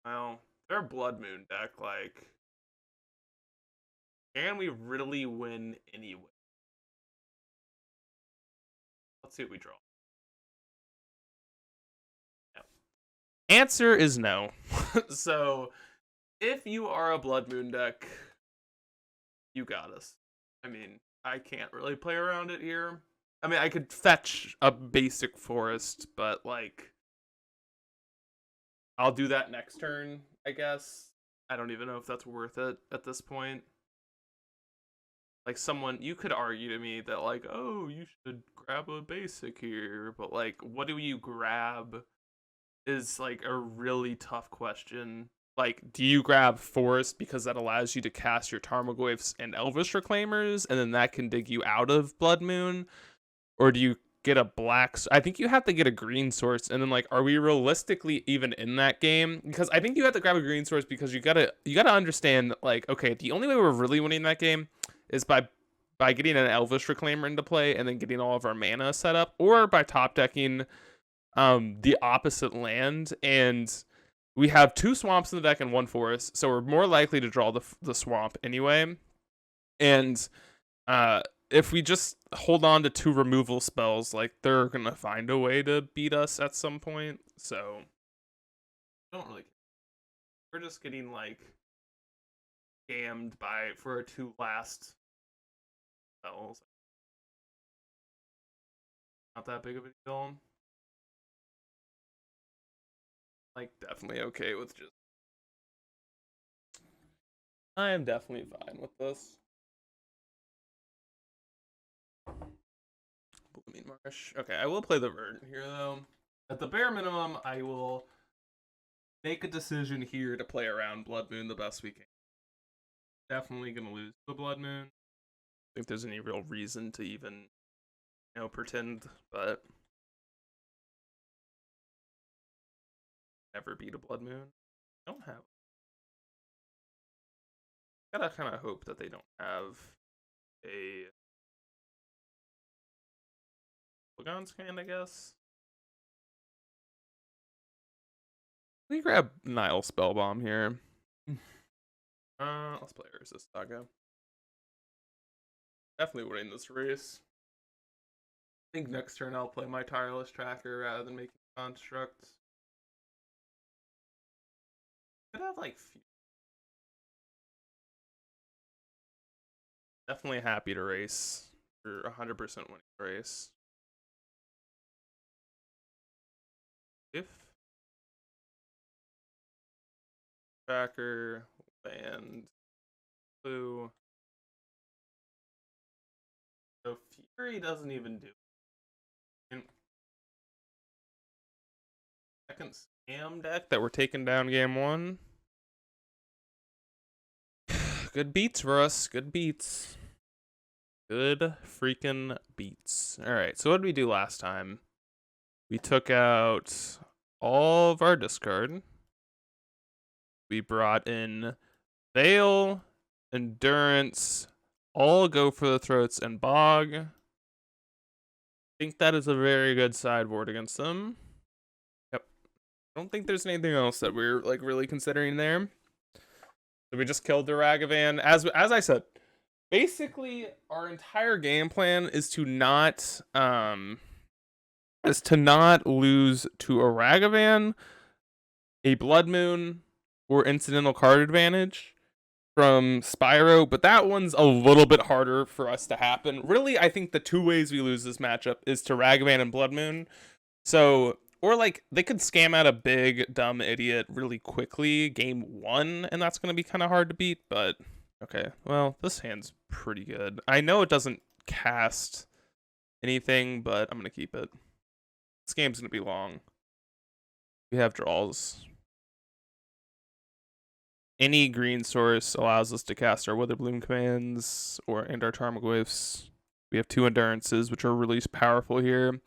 Well, their Blood Moon deck, like, can we really win anyway? Let's see what we draw. No. Answer is no. So, if you are a Blood Moon deck, you got us. I mean, I can't really play around it here. I mean, I could fetch a basic forest, but, like, I'll do that next turn, I guess. I don't even know if that's worth it at this point. Like, you could argue to me that, like, oh, you should grab a basic here, but, like, what do you grab is, like, a really tough question. Like, do you grab Forest because that allows you to cast your Tarmogoyfs and Elvish Reclaimers, and then that can dig you out of Blood Moon? Or do you get a black? I think you have to get a green source, and then, like, are we realistically even in that game? Because I think you have to grab a green source because you gotta understand, like, okay, the only way we're really winning that game is by getting an Elvish Reclaimer into play and then getting all of our mana set up, or by top decking the opposite land. And we have 2 swamps in the deck and 1 forest, so we're more likely to draw the swamp anyway. And if we just hold on to 2 removal spells, like, they're gonna find a way to beat us at some point. So I don't really care. We're just getting, like, scammed for our 2 last spells. Not that big of a deal. Like, definitely okay with just. I am definitely fine with this. Blooming Marsh. Okay, I will play the Verdant here, though. At the bare minimum, I will make a decision here to play around Blood Moon the best we can. Definitely gonna lose the Blood Moon. I think there's any real reason to even, pretend, but never beat a Blood Moon. Don't have. Gotta kind of hope that they don't have a Lagon's Hand, I guess. We grab Nile Spellbomb here. Let's play Urza's Saga. Definitely winning this race. I think next turn I'll play my Tireless Tracker rather than making constructs. Could have, like, definitely happy to race for 100% winning the race. If Tracker, land, blue. So Fury doesn't even do it. Second Scam deck that we're taking down game 1. Good beats for us. Good beats. Good freaking beats. Alright, so what did we do last time? We took out all of our discard. We brought in Veil, Endurance, all Go for the Throats, and Bog. I think that is a very good sideboard against them. Yep. I don't think there's anything else that we're, like, really considering there. So we just killed the Ragavan. As I said, basically our entire game plan is to not lose to a Ragavan, a Blood Moon or incidental card advantage from Spyro, but that one's a little bit harder for us to happen. Really, I think the two ways we lose this matchup is to Ragavan and Blood Moon. So, or like they could scam out a big dumb idiot really quickly game 1, and that's gonna be kind of hard to beat. But okay, well, this hand's pretty good. I know it doesn't cast anything, but I'm gonna keep it. This game's gonna be long. We have draws. Any green source allows us to cast our Witherbloom commands and our Tarmogoyfs. We have 2 endurances, which are really powerful here.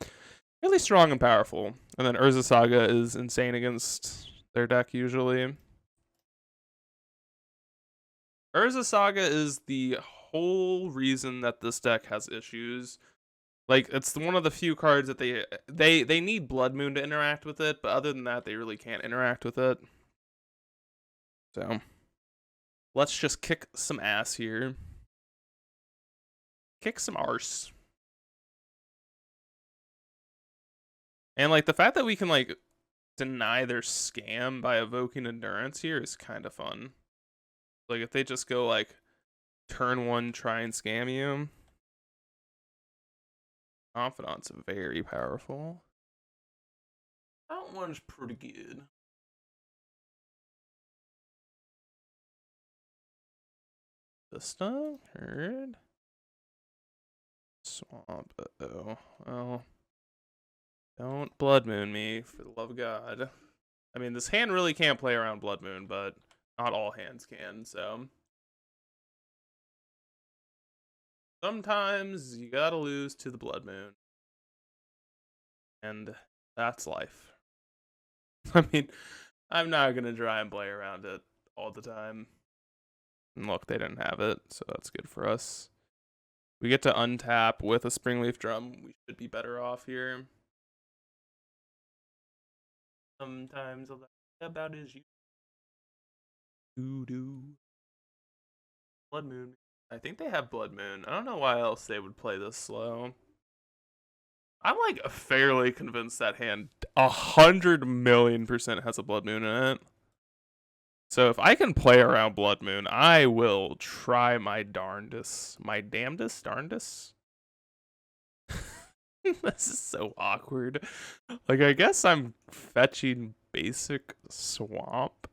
Really strong and powerful. And then Urza Saga is insane against their deck usually. Urza Saga is the whole reason that this deck has issues. Like, it's one of the few cards that they need Blood Moon to interact with it, but other than that, they really can't interact with it. So, let's just kick some ass here. Kick some arse. And, like, the fact that we can, like, deny their scam by evoking Endurance here is kind of fun. Like, if they just go, like, turn 1, try and scam you. Confidant's very powerful. That one's pretty good. Vista, heard. Swamp, uh-oh. Well, don't Blood Moon me, for the love of God. I mean, this hand really can't play around Blood Moon, but not all hands can, so. Sometimes you gotta lose to the Blood Moon. And that's life. I mean, I'm not gonna try and play around it all the time. And look, they didn't have it, so that's good for us. We get to untap with a Springleaf Drum. We should be better off here. Sometimes all that about is you. Do. Blood Moon. I think they have Blood Moon. I don't know why else they would play this slow. I'm like fairly convinced that hand 100,000,000% has a Blood Moon in it. So if I can play around Blood Moon, I will try my darndest. My damnedest? Darndest? This is so awkward. Like, I guess I'm fetching basic swamp.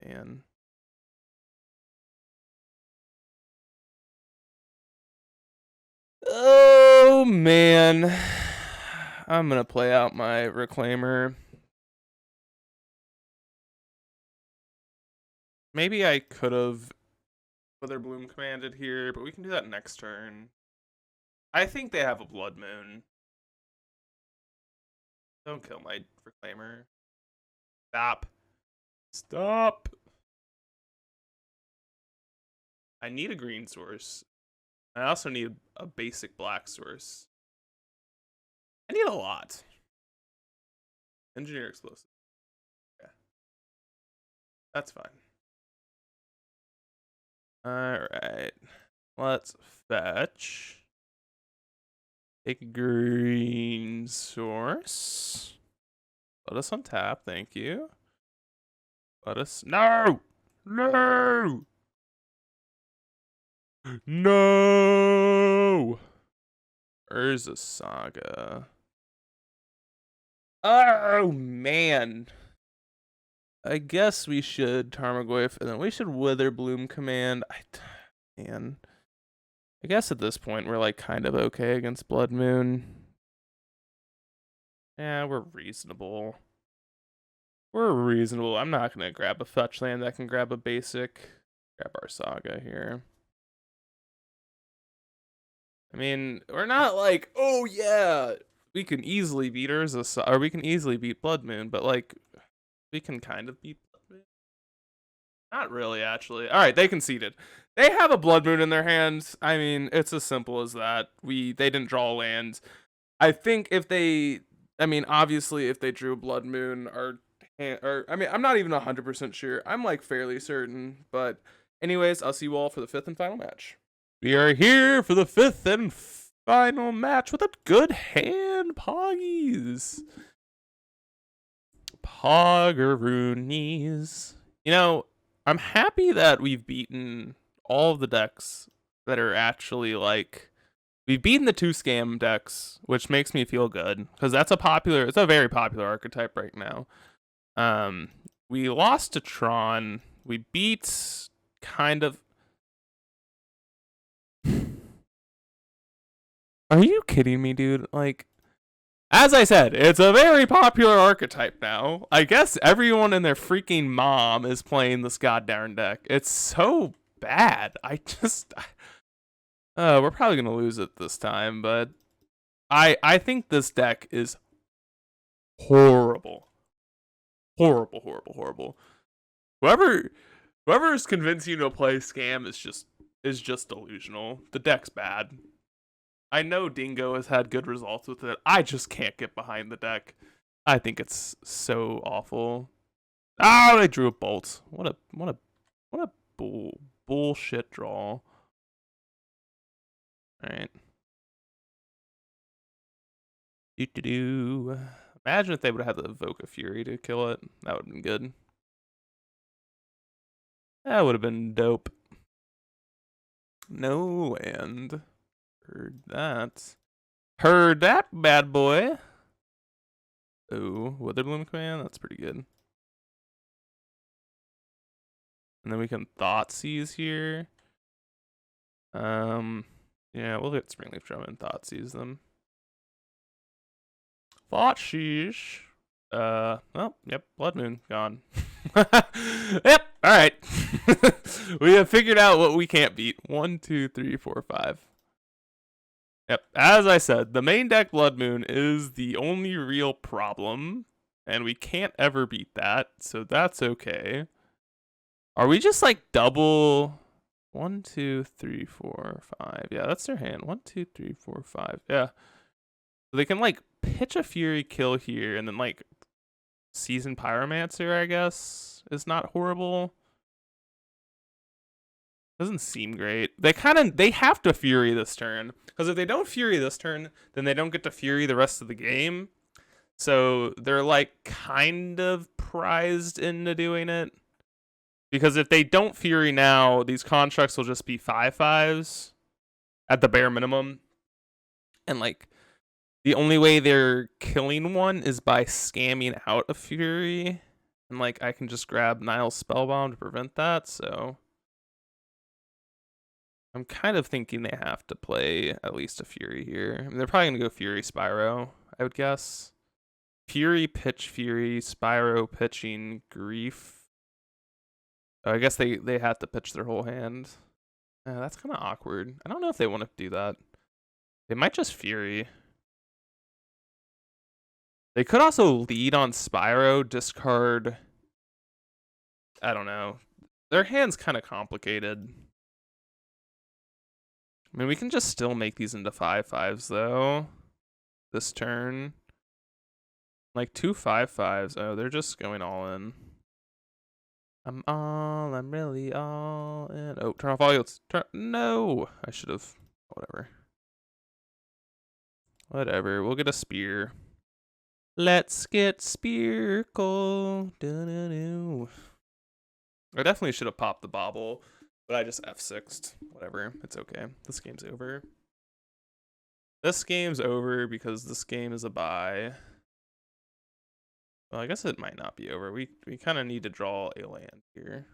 And oh man, I'm gonna play out my Reclaimer. Maybe I could have Witherbloom commanded here, but we can do that next turn. I think they have a Blood Moon. Don't kill my Reclaimer. Stop. Stop. I need a green source. I also need a basic black source. I need a lot. Engineer explosive. Yeah. That's fine. Alright. Let's fetch. Take a green source. Let us untap, thank you. Let us. No! No! No! Urza Saga. Oh, man. I guess we should Tarmogoyf, and then we should Witherbloom command. Man. I guess at this point, we're, like, kind of okay against Blood Moon. Yeah, we're reasonable. We're reasonable. I'm not going to grab a fetch land that can grab a basic. Grab our Saga here. I mean, we're not like, oh yeah, we can easily beat Urza, or we can easily beat Blood Moon, but like, we can kind of beat Blood Moon. Not really, actually. All right, they conceded. They have a Blood Moon in their hands. I mean, it's as simple as that. They didn't draw lands. I think if they, I mean, obviously, if they drew Blood Moon, I mean, I'm not even 100% sure. I'm like fairly certain, but anyways, I'll see you all for the 5th and final match. We are here for the 5th and final match with a good hand, Poggies. Poggeroonies. You know, I'm happy that we've beaten all of the decks that are actually like, we've beaten the 2 scam decks, which makes me feel good because it's a very popular archetype right now. We lost to Tron. We beat kind of. Are you kidding me, dude? Like, as I said, it's a very popular archetype now. I guess everyone and their freaking mom is playing this goddamn deck. It's so bad. We're probably gonna lose it this time, but I think this deck is horrible. Horrible, horrible, horrible. Whoever is convincing you to play scam is just delusional. The deck's bad. I know Dingo has had good results with it. I just can't get behind the deck. I think it's so awful. Oh, they drew a bolt. What a bullshit draw. Alright. Do. Imagine if they would have had the Evoke of Fury to kill it. That would have been good. That would have been dope. No land. Heard that. Heard that, bad boy. Oh, Witherbloom Command? That's pretty good. And then we can Thoughtseize here. Yeah, we'll get Springleaf Drum and Thoughtseize them. Thoughtseize. Oh, yep, Blood Moon gone. Yep, alright. We have figured out what we can't beat. 1, 2, 3, 4, 5. Yep, as I said, the main deck Blood Moon is the only real problem, and we can't ever beat that, so that's okay. Are we just like double 1, 2, 3, 4, 5? Yeah, that's their hand. 1, 2, 3, 4, 5. Yeah. So they can like pitch a Fury kill here, and then like Seasoned Pyromancer, I guess, is not horrible. Doesn't seem great. They have to Fury this turn, because if they don't Fury this turn, then they don't get to Fury the rest of the game. So they're like kind of prized into doing it. Because if they don't Fury now, these constructs will just be 5/5s at the bare minimum. And like the only way they're killing one is by scamming out a Fury. And like I can just grab Nile's Spellbomb to prevent that, so I'm kind of thinking they have to play at least a Fury here. I mean, they're probably gonna go Fury Spyro, I would guess. Fury, pitch Fury, Spyro pitching Grief. Oh, I guess they have to pitch their whole hand. That's kind of awkward. I don't know if they want to do that. They might just Fury. They could also lead on Spyro, discard. I don't know. Their hand's kind of complicated. I mean, we can just still make these into 5/5s though. This turn. Like 2 5/5s. Oh, they're just going all in. I'm really all in. Oh, turn off all yields. No, I should have. Whatever. We'll get a spear. Let's get Spearkle. I definitely should have popped the bobble, but I just F6'd. Whatever. It's okay. This game's over. This game's over because this game is a bye. Well, I guess it might not be over. We kind of need to draw a land here.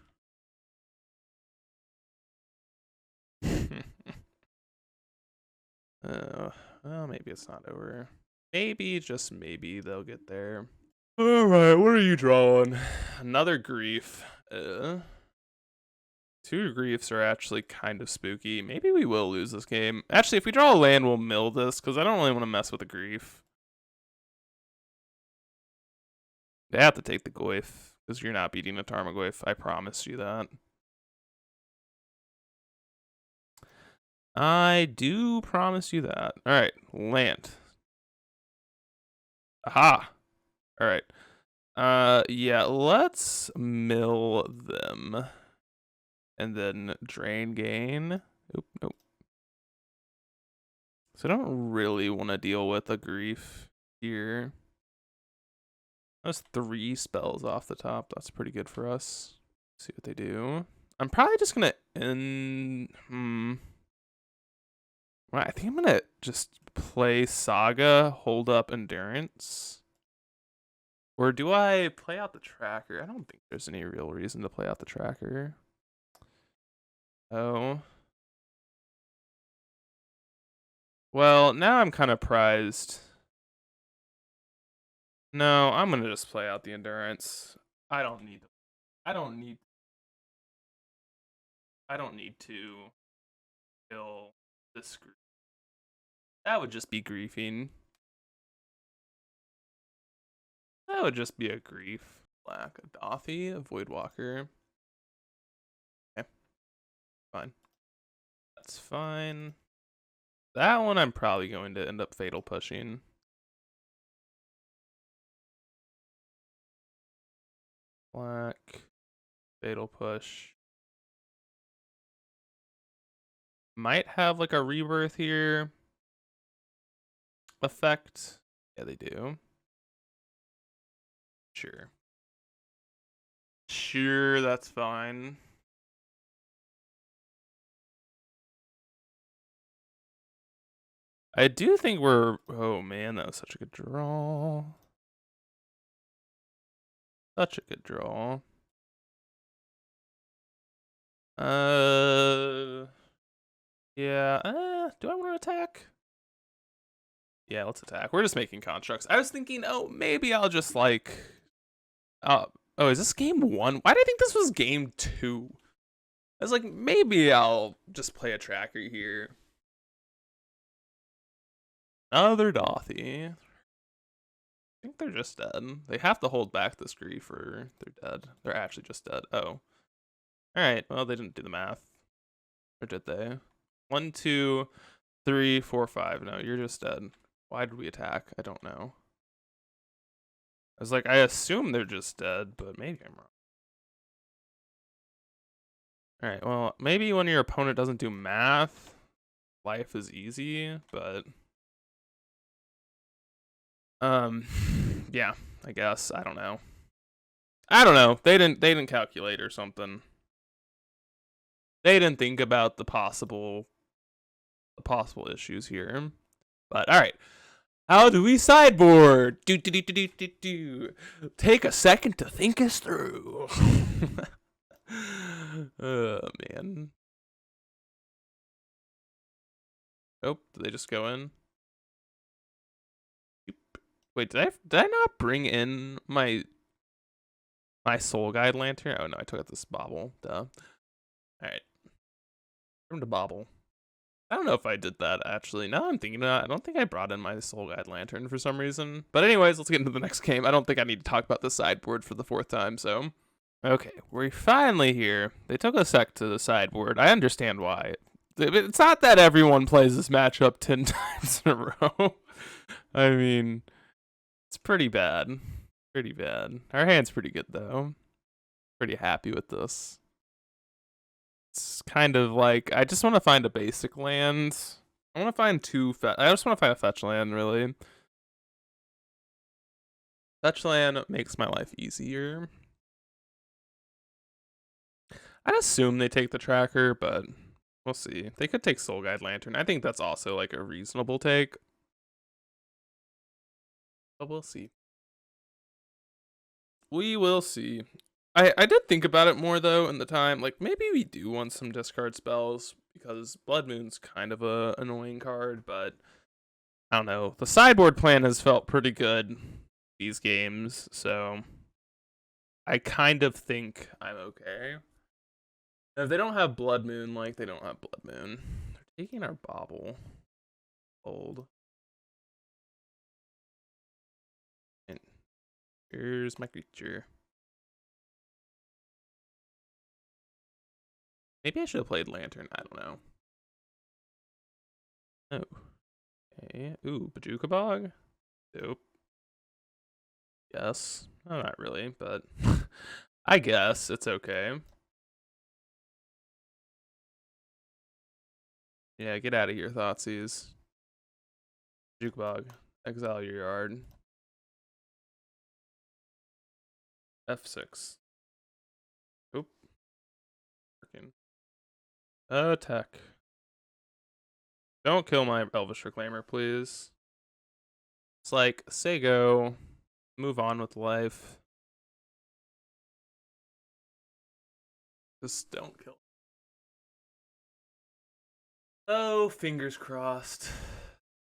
Well, maybe it's not over. Maybe, just maybe, they'll get there. Alright, what are you drawing? Another Grief. 2 Griefs are actually kind of spooky. Maybe we will lose this game. Actually, if we draw a land, we'll mill this, because I don't really want to mess with a Grief. They have to take the Goyf, because you're not beating a Tarmogoyf. I promise you that. I do promise you that. Alright, land. Aha! Alright. Yeah, let's mill them. And then drain gain. Oop, nope. So I don't really want to deal with a grief here. That's 3 spells off the top. That's pretty good for us. See what they do. I'm probably just gonna end. Well, I think I'm gonna just play Saga, hold up Endurance. Or do I play out the tracker? I don't think there's any real reason to play out the tracker. Oh. Well, now I'm kind of prized. No, I'm gonna just play out the Endurance. I don't need to kill this group. That would just be griefing. That would just be a grief. Black, a Dothy, a Voidwalker. Okay. Fine. That's fine. That one I'm probably going to end up fatal pushing. Black. Fatal push. Might have like a rebirth here. Effect. Yeah, they do. Sure. Sure, that's fine. I do think we're... Oh man, that was such a good draw. Such a good draw. Yeah. Do I want to attack? Yeah, let's attack. We're just making constructs. I was thinking, oh, maybe I'll just like... oh, is this game 1? Why did I think this was game 2? I was like, maybe I'll just play a tracker here. Another Dothy. I think they're just dead. They have to hold back this grief or they're dead. They're actually just dead. Oh. Alright, well, they didn't do the math. Or did they? 1, 2, 3, 4, 5. No, you're just dead. Why did we attack? I don't know. I was like, I assume they're just dead, but maybe I'm wrong. Alright, well, maybe when your opponent doesn't do math, life is easy, but... yeah, I guess. I don't know. They didn't calculate or something. They didn't think about the possible issues here. But all right. How do we sideboard? Take a second to think us through. Oh man. Oh, did they just go in? Wait, did I not bring in my Soul Guide Lantern? Oh no, I took out this bauble. Duh. Alright. From the bauble. I don't know if I did that actually. Now I'm thinking about it, I don't think I brought in my Soul Guide Lantern for some reason. But anyways, let's get into the next game. I don't think I need to talk about the sideboard for the 4th time, so. Okay, we're finally here. They took a sec to the sideboard. I understand why. It's not that everyone plays this matchup 10 times in a row. I mean, it's pretty bad. Pretty bad. Our hand's pretty good, though. Pretty happy with this. It's kind of like, I just want to find a basic land. I want to find I just want to find a fetch land, really. Fetch land makes my life easier. I'd assume they take the tracker, but we'll see. They could take Soul Guide Lantern. I think that's also like a reasonable take. But we'll see. We will see. I did think about it more though in the time. Like maybe we do want some discard spells because Blood Moon's kind of a annoying card, but I don't know. The sideboard plan has felt pretty good these games, so I kind of think I'm okay. If they don't have Blood Moon, like they don't have Blood Moon. They're taking our bauble. Old. And here's my creature. Maybe I should have played Lantern. I don't know. Oh. Okay. Ooh, Bajuka Bog? Dope. Yes. Oh, not really, but I guess it's okay. Yeah, get out of here, Thoughtseize. Jukebug. Exile your yard. F6. Oop. Working. Attack. Don't kill my Elvish Reclaimer, please. It's like, say go. Move on with life. Just don't kill. Oh, fingers crossed.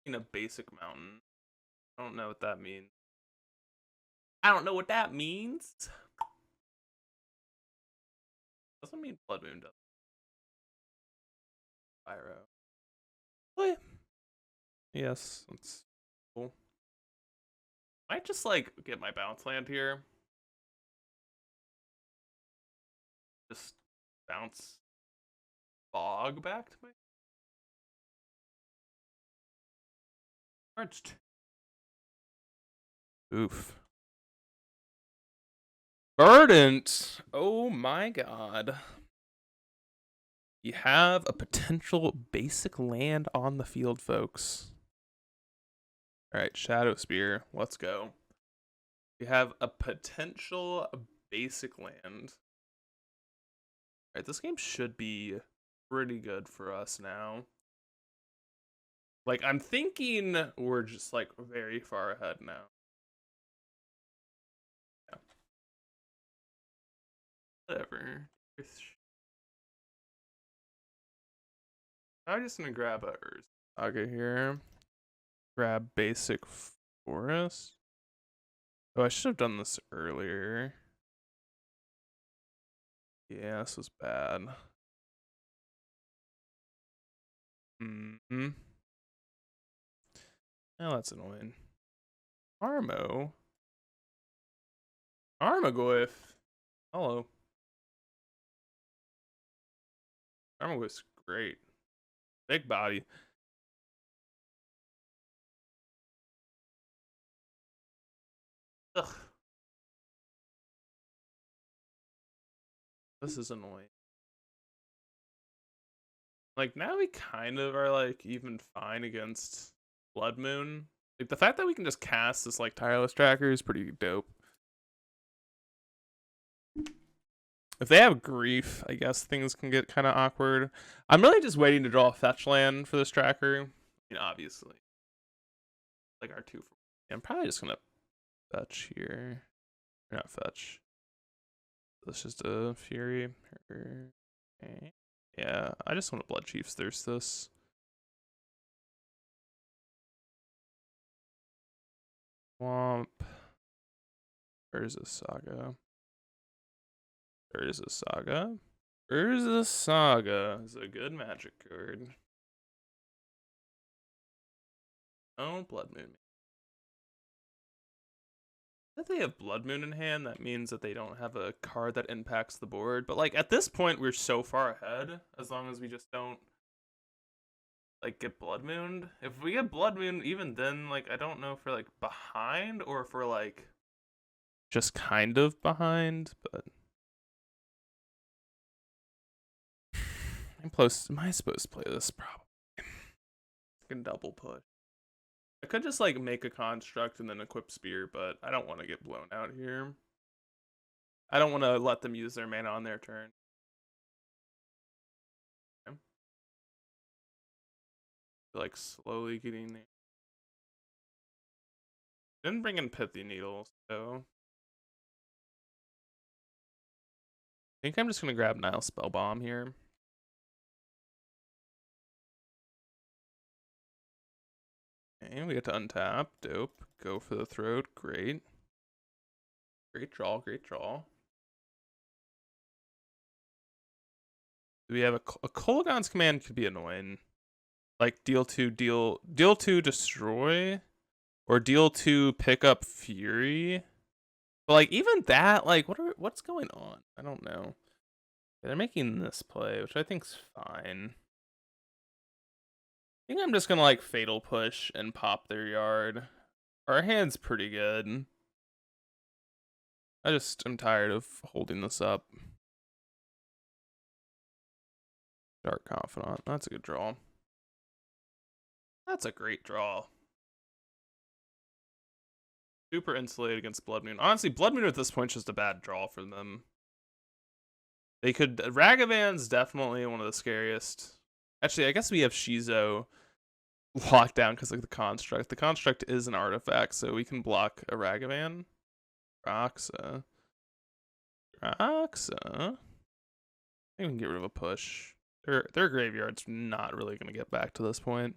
In a basic mountain. I don't know what that means. I don't know what that means. Doesn't mean Blood Moon does. Pyro. Oh yeah. Yes, that's cool. Might just like get my bounce land here. Just bounce Bog back to my charged. Oof. Verdant. Oh my god. You have a potential basic land on the field, folks. Alright, Shadow Spear. Let's go. We have a potential basic land. Alright, this game should be pretty good for us now. Like, I'm thinking we're just, like, very far ahead now. Yeah. Whatever. I'm just gonna grab a Saga here. Grab basic forest. Oh, I should have done this earlier. Yeah, this was bad. Mm-hmm. Oh, that's annoying. Armo. Armagoyf. Hello. Armagoyf's great. Big body. Ugh. This is annoying. Like, now we kind of are, like, even fine against Blood Moon. Like, the fact that we can just cast this, like, Tireless Tracker is pretty dope. If they have Grief, I guess things can get kind of awkward. I'm really just waiting to draw a fetch land for this tracker. I mean, obviously. Like, our 2 for... I'm probably just going to fetch here. Or not fetch. That's just a Fury. Okay. Yeah, I just want to Blood Chief's Thirst this. Swamp. Where's a Saga? There's a Saga. There's a Saga. It's a good magic card. Oh, Blood Moon. If they have Blood Moon in hand, that means that they don't have a card that impacts the board. But, like, at this point, we're so far ahead, as long as we just don't, like, get Blood Mooned. If we get Blood Moon, even then, like, I don't know if we're, like, behind, or if we're, like, just kind of behind, but... Am I supposed to play this? Probably. I can double push. I could just, like, make a construct and then equip Spear, but I don't want to get blown out here. I don't want to let them use their mana on their turn. Okay. Like, slowly getting there. Didn't bring in Pithy Needle, so... I think I'm just going to grab Nile Spellbomb here. Okay, we get to untap. Dope. Go for the throat. Great. Great draw, great draw. Do we have a Kolaghan's Command could be annoying. Like, deal 2, destroy. Or deal 2, pick up Fury. But, like, even that, like, what's going on? I don't know. They're making this play, which I think's fine. I think I'm just gonna, like, Fatal Push and pop their yard. Our hand's pretty good. I just am tired of holding this up. Dark Confidant. That's a good draw. That's a great draw. Super insulated against Blood Moon. Honestly, Blood Moon at this point is just a bad draw for them. They could Ragavan's definitely one of the scariest. Actually, I guess we have Shizo locked down because like the construct. The construct is an artifact, so we can block a Ragavan. Roxa. I think we can get rid of a push. Their graveyard's not really gonna get back to this point.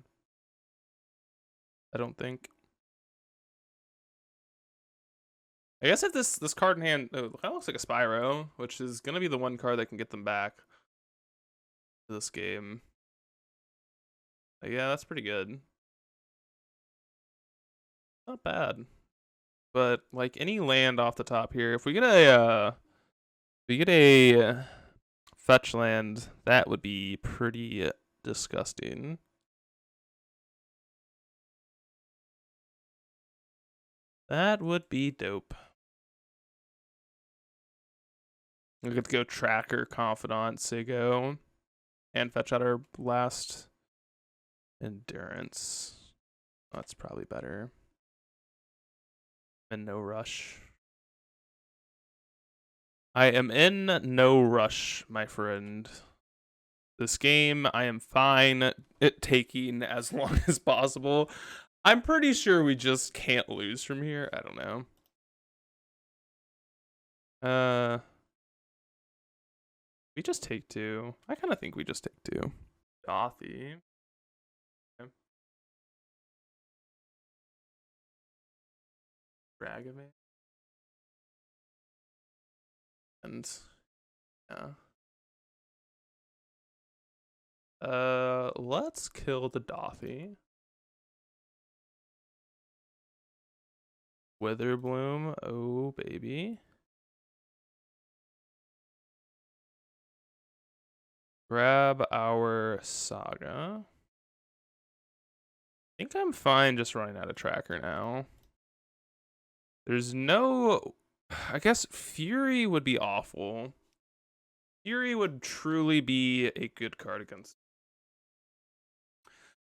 I don't think. I guess if this card in hand, it kind of looks like a Spyro, which is gonna be the one card that can get them back to this game. Yeah, that's pretty good. Not bad. But like any land off the top here, if we get a fetch land, that would be pretty disgusting. That would be dope. We get to go Tracker, Confidant, Sigo, and fetch out our last Endurance. That's probably better. And no rush. I am in no rush, my friend. This game, I am fine at taking as long as possible. I'm pretty sure we just can't lose from here. I don't know. We just take 2. I kind of think we just take 2. Dothy. Okay. Ragavan. And yeah. Let's kill the Dothy. Witherbloom, oh baby. Grab our Saga. I think I'm fine just running out of Tracker now. There's no... I guess Fury would be awful. Fury would truly be a good card against.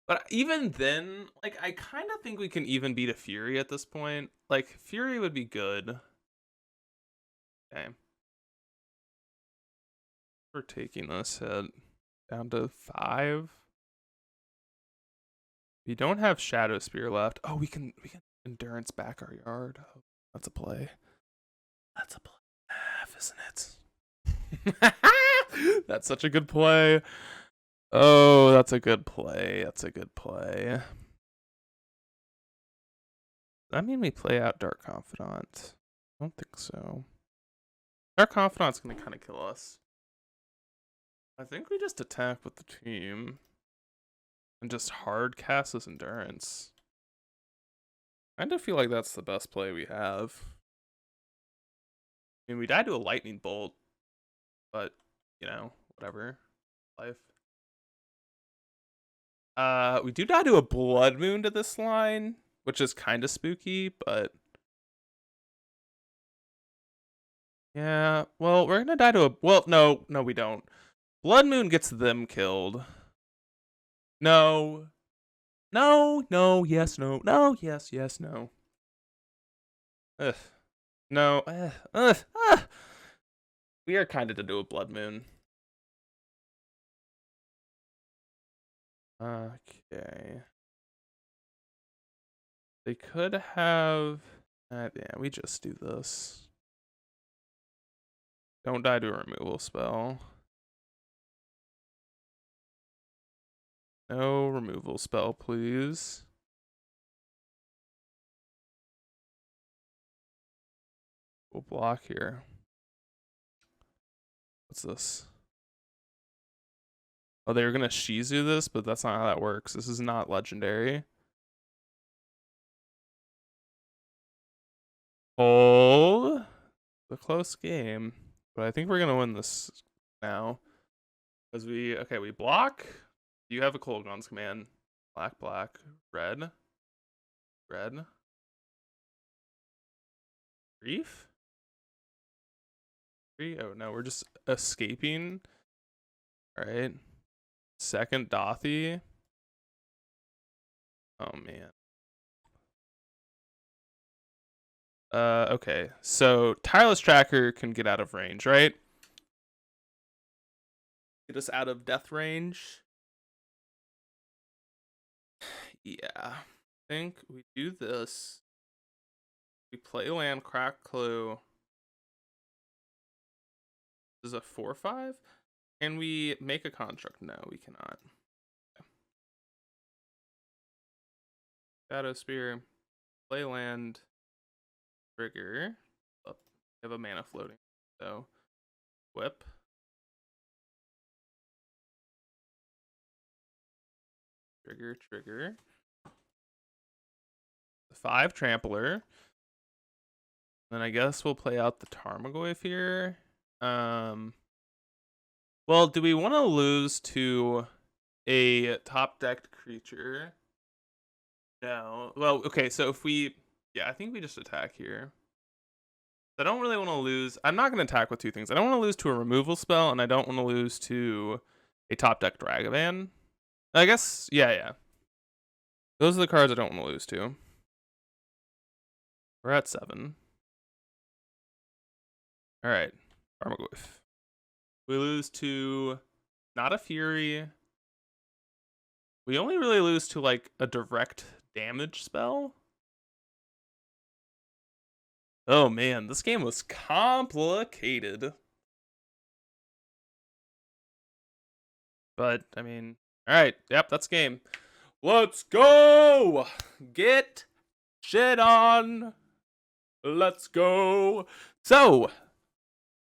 But even then, like, I kind of think we can even beat a Fury at this point. Like, Fury would be good. Okay. We're taking this hit down to 5. We don't have Shadow Spear left. Oh, we can Endurance back our yard. Oh, that's a play. That's a play, isn't it? That's such a good play. Oh, that's a good play. That's a good play. That mean we play out Dark Confidant? I don't think so. Dark Confidant's gonna kind of kill us. I think we just attack with the team and just hard cast this Endurance. I kind of feel like that's the best play we have. I mean, we died to a Lightning Bolt, but you know, whatever. Life. We do die to a Blood Moon to this line, which is kind of spooky, but yeah. Well, we're gonna die to a. Well, no, we don't. Blood Moon gets them killed. No. No, yes, no. No, yes, no. Ugh. No. We are kind of to do a Blood Moon. Okay. They could have... yeah, we just do this. Don't die to a removal spell. No removal spell, please. We'll block here. What's this? Oh, they were gonna Shizu this, but that's not how that works. This is not legendary. Hold. A close game. But I think we're gonna win this now. Because we block. You have a Kolaghan's command. Black, red. Grief? Oh no, we're just escaping. Alright. Second Dothy. Oh man. Okay. So Tireless Tracker can get out of range, right? Get us out of death range. Yeah. I think we do this. We play land, crack clue. This is a 4/5. Can we make a construct? No, we cannot. Okay. Shadow Spear. Play land. Trigger. Oh, we have a mana floating. So whip. Trigger. The 5 trampler. Then I guess we'll play out the Tarmogoyf here. Well, do we want to lose to a top decked creature? No. Well, okay, so if we, yeah, I think we just attack here. I don't really want to lose. I'm not going to attack with 2 things. I don't want to lose to a removal spell, and I don't want to lose to a top deck Dragavan. I guess, yeah. Those are the cards I don't want to lose to. We're at 7. All right, Tarmogoyf. We lose to not a Fury. We only really lose to like a direct damage spell. Oh man, this game was complicated. But I mean, all right, yep, that's game. Let's go! Get shit on. Let's go. So,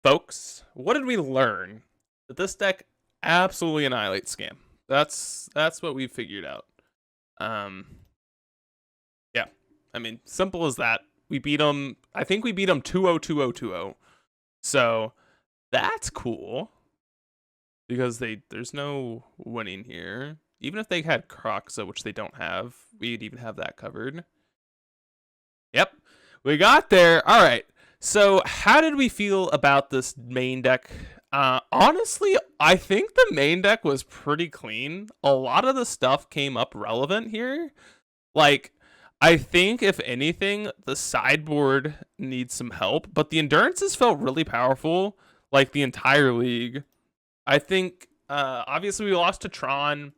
folks, what did we learn? That this deck absolutely annihilates Scam. That's what we figured out. Yeah. I mean, simple as that. We beat them. I think we beat them 2-0, 2-0, 2-0. So, that's cool. Because there's no winning here. Even if they had Croxa, which they don't have, we'd even have that covered. Yep. We got there. All right. So, how did we feel about this main deck? Honestly, I think the main deck was pretty clean. A lot of the stuff came up relevant here. Like, I think, if anything, the sideboard needs some help, but the endurances felt really powerful, like the entire league. I think, obviously, we lost to Tron.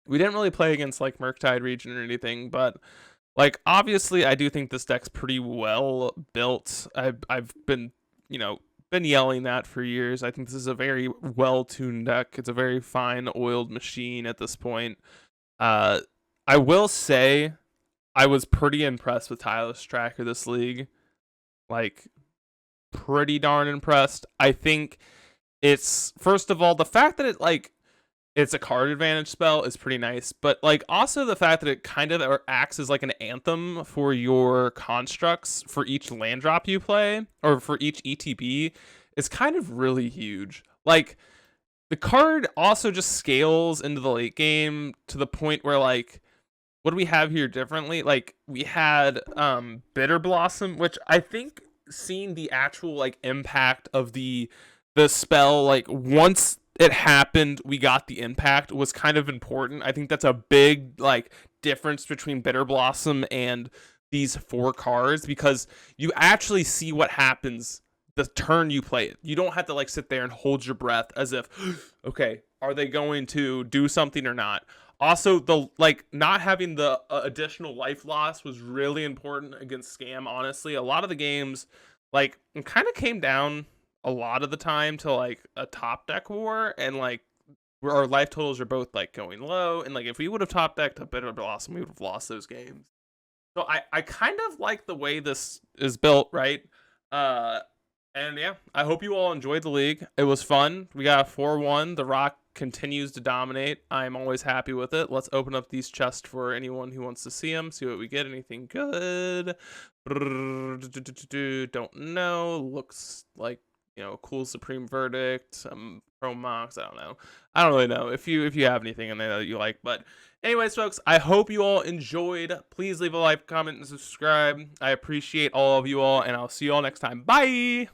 We didn't really play against, like, Murktide Region or anything, but, like, obviously, I do think this deck's pretty well built. I've been, been yelling that for years. I think this is a very well-tuned deck. It's a very fine, oiled machine at this point. I will say, I was pretty impressed with Tireless Tracker this league. Like, pretty darn impressed. I think it's, first of all, the fact that it's a card advantage spell is pretty nice, but like also the fact that it kind of acts as like an anthem for your constructs for each land drop you play or for each ETB is kind of really huge. Like, the card also just scales into the late game to the point where, like, what do we have here differently? Like, we had Bitter Blossom, which I think seeing the actual like impact of the spell, like once it happened, we got the impact, was kind of important. I think that's a big like difference between Bitter Blossom and these 4 cards, because you actually see what happens the turn you play it. You don't have to like sit there and hold your breath as if, okay, are they going to do something or not? Also, the like not having the additional life loss was really important against Scam. Honestly, a lot of the games, like, it kind of came down a lot of the time to like a top deck war, and like our life totals are both like going low, and like if we would have top decked a Bitter Blossom, we would have lost those games. So I kind of like the way this is built, right? And yeah, I hope you all enjoyed the league. It was fun. We got a 4-1. The Rock continues to dominate. I'm always happy with it. Let's open up these chests for anyone who wants to see them, see what we get. Anything good? Don't know. Looks like, cool Supreme Verdict, some Chrome Mox. I don't really know if you have anything in there that you like. But anyways, folks, I hope you all enjoyed. Please leave a like, comment, and subscribe. I appreciate all of you all, and I'll see you all next time. Bye.